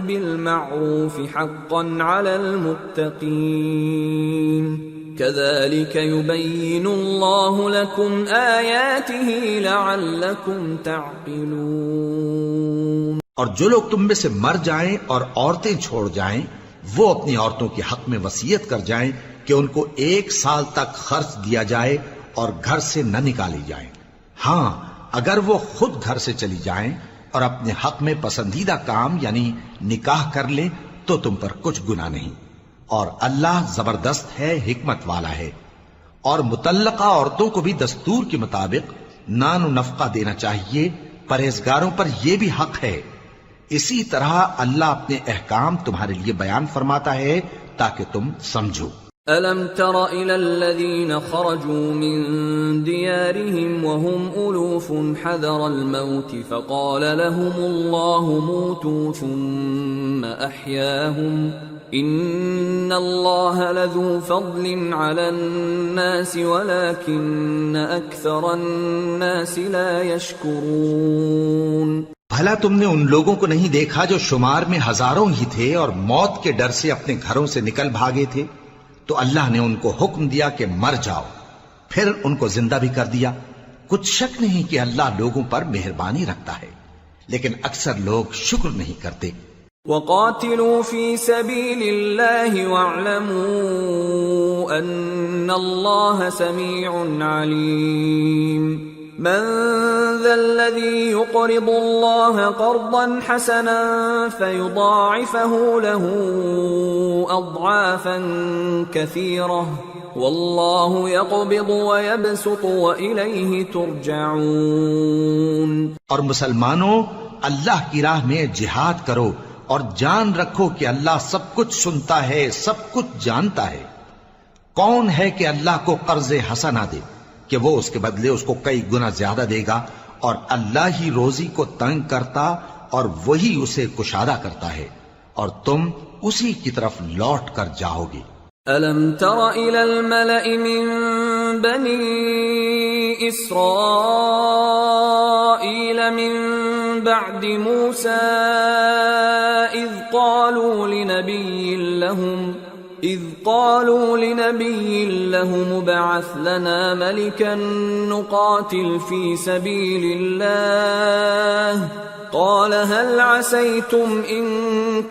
بالمعروف حقا على المتقين كذلك يبين الله لكم آياته لعلكم تعقلون۔ اور جو لوگ تم میں سے مر جائیں اور عورتیں چھوڑ جائیں وہ اپنی عورتوں کے حق میں وصیت کر جائیں کہ ان کو 1 سال تک خرچ دیا جائے اور گھر سے نہ نکالی جائیں۔ ہاں اگر وہ خود گھر سے چلی جائیں اور اپنے حق میں پسندیدہ کام یعنی نکاح کر لیں تو تم پر کچھ گناہ نہیں، اور اللہ زبردست ہے، حکمت والا ہے۔ اور مطلقہ عورتوں کو بھی دستور کے مطابق نان و نفقہ دینا چاہیے، پرہیزگاروں پر یہ بھی حق ہے۔ اسی طرح اللہ اپنے احکام تمہارے لیے بیان فرماتا ہے تاکہ تم سمجھو۔ أَلَمْ تَرَ إِلَى الَّذِينَ خَرَجُوا مِن دِيَارِهِمْ وَهُمْ أُلُوفٌ حَذَرَ الْمَوْتِ فَقَالَ لَهُمُ اللَّهُ مُوتُوا ثُمَّ أَحْيَاهُمْ إِنَّ اللَّهَ لَذُو فَضْلٍ عَلَى النَّاسِ وَلَكِنَّ أَكْثَرَ النَّاسِ لَا يَشْكُرُونَ۔ بھلا تم نے ان لوگوں کو نہیں دیکھا جو شمار میں ہزاروں ہی تھے اور موت کے ڈر سے اپنے گھروں سے نکل بھاگے تھے؟ تو اللہ نے ان کو حکم دیا کہ مر جاؤ، پھر ان کو زندہ بھی کر دیا۔ کچھ شک نہیں کہ اللہ لوگوں پر مہربانی رکھتا ہے، لیکن اکثر لوگ شکر نہیں کرتے۔ وَقَاتِلُوا فِي سَبِيلِ اللَّهِ وَاعْلَمُوا أَنَّ اللَّهَ سَمِيعٌ عَلِيمٌ۔ من ذا الذي يقرض الله قرضا حسنا فيضاعفه له أضعافا كثيرة والله يقبض ويبسط وإليه ترجعون۔ اور مسلمانوں اللہ کی راہ میں جہاد کرو اور جان رکھو کہ اللہ سب کچھ سنتا ہے، سب کچھ جانتا ہے۔ کون ہے کہ اللہ کو قرض حسنہ دے کہ وہ اس کے بدلے اس کو کئی گنا زیادہ دے گا، اور اللہ ہی روزی کو تنگ کرتا اور وہی اسے کشادہ کرتا ہے، اور تم اسی کی طرف لوٹ کر جاؤ گے۔ أَلَمْ تَرَ إِلَى الْمَلَإِ مِن بَنِي إِسْرَائِيلَ مِن بَعْدِ مُوسَى إِذْ قالوا لنبي لهم ابعث لنا ملكا نقاتل في سبيل الله قال هل عسيتم إن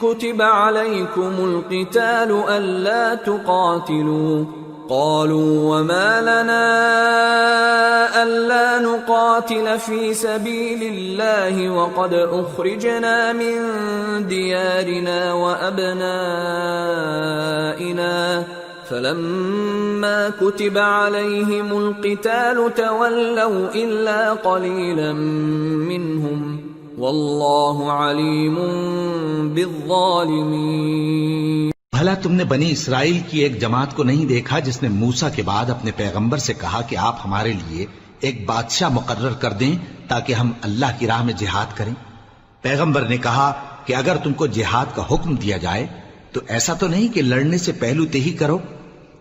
كتب عليكم القتال ألا تقاتلوا قالوا وما لنا ألا نقاتل في سبيل الله وقد أخرجنا من ديارنا وأبنائنا فلما كتب عليهم القتال تولوا إلا قليلا منهم والله عليم بالظالمين۔ بھلا تم نے بنی اسرائیل کی ایک جماعت کو نہیں دیکھا جس نے موسیٰ کے بعد اپنے پیغمبر سے کہا کہ آپ ہمارے لیے ایک بادشاہ مقرر کر دیں تاکہ ہم اللہ کی راہ میں جہاد کریں؟ پیغمبر نے کہا کہ اگر تم کو جہاد کا حکم دیا جائے تو ایسا تو نہیں کہ لڑنے سے پہلو تہی کرو۔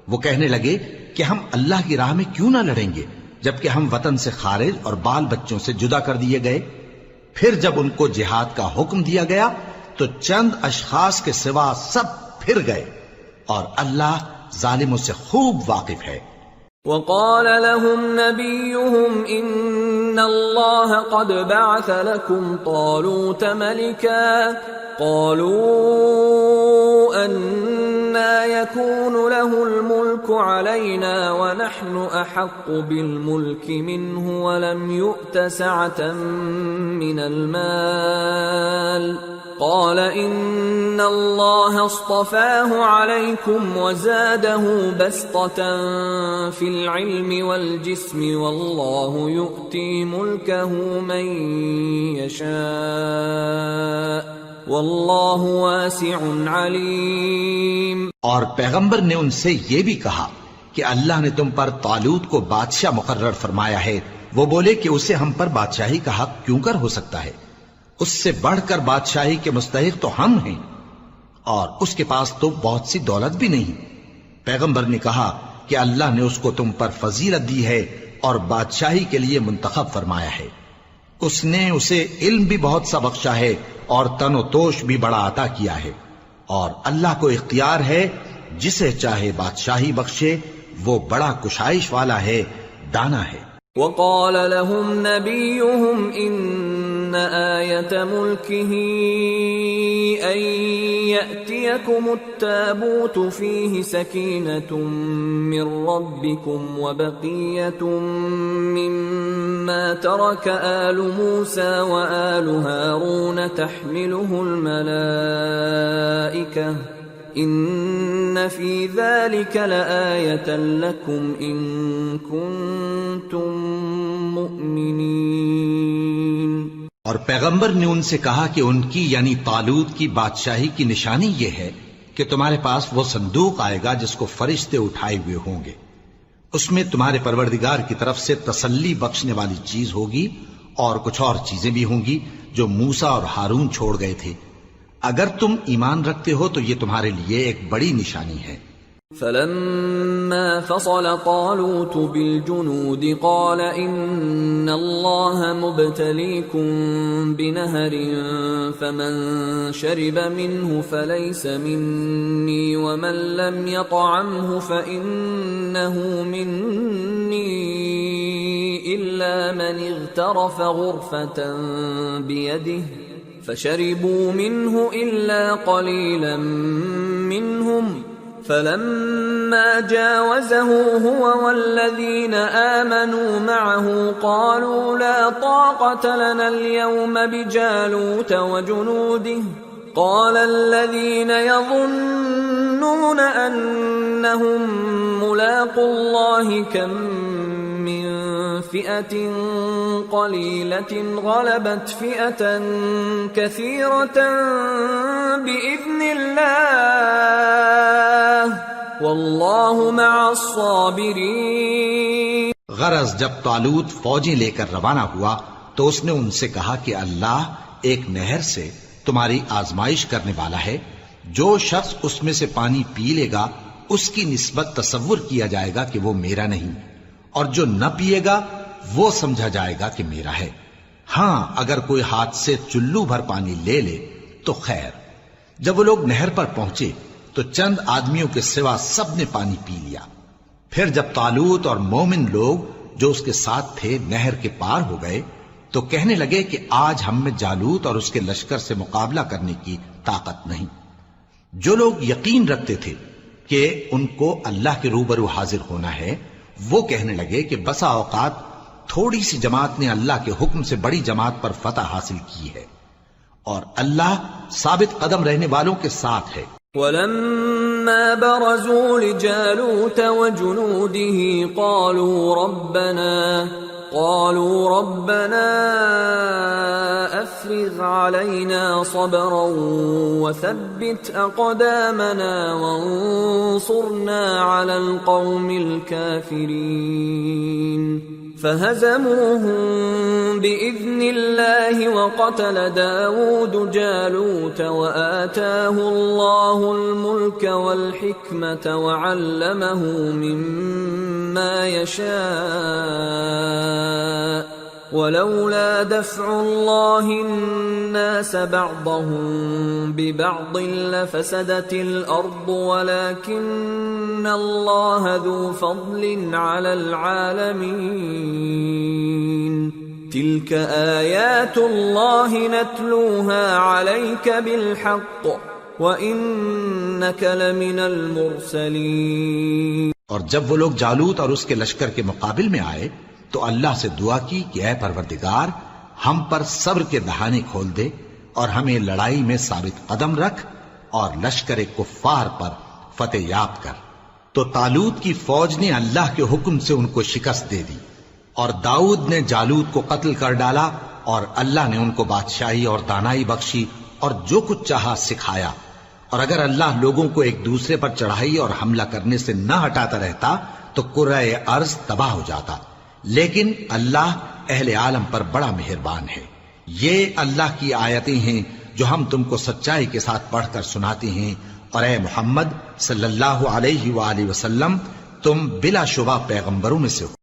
وہ کہنے لگے کہ ہم اللہ کی راہ میں کیوں نہ لڑیں گے جبکہ ہم وطن سے خارج اور بال بچوں سے جدا کر دیے گئے۔ پھر جب ان کو جہاد کا حکم دیا گیا تو چند اشخاص کے سوا سب پھر گئے، اور اللہ ظالموں سے خوب واقف ہے۔ وقال لهم نبيهم إن الله قد بعث لكم طالوت ملكا قالوا أنى يكون له الملك علينا ونحن أحق بالملك منه ولم يؤت سعة من المال قال إن الله اصطفاه عليكم وزاده بسطة في العلم والجسم والله يؤتي ملكه من يشاء واللہ واسع علیم۔ اور پیغمبر نے ان سے یہ بھی کہا کہ اللہ نے تم پر طالوت کو بادشاہ مقرر فرمایا ہے۔ وہ بولے کہ اسے ہم پر بادشاہی کا حق کیوں کر ہو سکتا ہے؟ اس سے بڑھ کر بادشاہی کے مستحق تو ہم ہیں، اور اس کے پاس تو بہت سی دولت بھی نہیں۔ پیغمبر نے کہا کہ اللہ نے اس کو تم پر فضیلت دی ہے اور بادشاہی کے لیے منتخب فرمایا ہے۔ اس نے اسے علم بھی بہت سا بخشا ہے اور تن و توش بھی بڑا عطا کیا ہے، اور اللہ کو اختیار ہے جسے چاہے بادشاہی بخشے، وہ بڑا کشائش والا ہے، دانا ہے۔ وقال لهم نبيهم إن آية ملكه أن يأتيكم التابوت فيه سكينة من ربكم وبقية مما ترك آل موسى وآل هارون تحمله الملائكة ان فی ذلک لآیۃ لکم ان کنتم مؤمنین۔ اور پیغمبر نے ان سے کہا کہ ان کی یعنی طالوت کی بادشاہی کی نشانی یہ ہے کہ تمہارے پاس وہ صندوق آئے گا جس کو فرشتے اٹھائے ہوئے ہوں گے، اس میں تمہارے پروردگار کی طرف سے تسلی بخشنے والی چیز ہوگی اور کچھ اور چیزیں بھی ہوں گی جو موسیٰ اور ہارون چھوڑ گئے تھے۔ اگر تم ایمان رکھتے ہو تو یہ تمہارے لیے ایک بڑی نشانی ہے۔ فلما فصل طالوت بالجنود قال ان اللہ مبتلیکم بنہر فمن شرب منه فلیس منی ومن لم يطعمه فإنه منی الا من اغترف غرفة بیده فشربوا منه إلا قليلا منهم فلما جاوزه هو والذين آمنوا معه قالوا لا طاقة لنا اليوم بجالوت وجنوده قال الذين يظنون أنهم ملاقو الله كم من فئة قليلة غلبت فئة كثيرة بإذن الله والله مع الصابرين۔ غرض جب طالوت فوجیں لے کر روانہ ہوا تو اس نے ان سے کہا کہ اللہ ایک نہر سے تمہاری آزمائش کرنے والا ہے، جو شخص اس میں سے پانی پی لے گا اس کی نسبت تصور کیا جائے گا کہ وہ میرا نہیں، اور جو نہ پیے گا وہ سمجھا جائے گا کہ میرا ہے۔ ہاں اگر کوئی ہاتھ سے چلو بھر پانی لے لے تو خیر۔ جب وہ لوگ نہر پر پہنچے تو چند آدمیوں کے سوا سب نے پانی پی لیا۔ پھر جب طالوت اور مومن لوگ جو اس کے ساتھ تھے نہر کے پار ہو گئے تو کہنے لگے کہ آج ہم میں جالوت اور اس کے لشکر سے مقابلہ کرنے کی طاقت نہیں۔ جو لوگ یقین رکھتے تھے کہ ان کو اللہ کے روبرو حاضر ہونا ہے، وہ کہنے لگے کہ بسا اوقات تھوڑی سی جماعت نے اللہ کے حکم سے بڑی جماعت پر فتح حاصل کی ہے، اور اللہ ثابت قدم رہنے والوں کے ساتھ ہے۔ وَلَمَّا بَرَزُوا لِجَالُوتَ وَجُنُودِهِ قالوا ربنا افرغ علينا صبرا وثبت اقدامنا وانصرنا على القوم الكافرين فهزموهم بإذن الله وقتل داود جالوت وآتاه الله الملك والحكمة وعلمه مما يشاء ولولا دفع الله الناس بعضهم ببعض لفسدت الأرض ولكن الله ذو فضل على العالمين تلك آيات الله نتلوها عليك بالحق وإنك لمن المرسلين۔ اور جب وہ لوگ جالوت اور اس کے لشکر کے مقابل میں آئے تو اللہ سے دعا کی کہ اے پروردگار ہم پر صبر کے دہانے کھول دے اور ہمیں لڑائی میں ثابت قدم رکھ اور لشکر کفار پر فتح یاب کر۔ تو طالوت کی فوج نے اللہ کے حکم سے ان کو شکست دے دی، اور داؤد نے جالوت کو قتل کر ڈالا، اور اللہ نے ان کو بادشاہی اور دانائی بخشی اور جو کچھ چاہا سکھایا۔ اور اگر اللہ لوگوں کو ایک دوسرے پر چڑھائی اور حملہ کرنے سے نہ ہٹاتا رہتا تو کرۂ ارض تباہ ہو جاتا، لیکن اللہ اہل عالم پر بڑا مہربان ہے۔ یہ اللہ کی آیتیں ہیں جو ہم تم کو سچائی کے ساتھ پڑھ کر سناتے ہیں، اور اے محمد صلی اللہ علیہ وآلہ وسلم تم بلا شبہ پیغمبروں میں سے ہو۔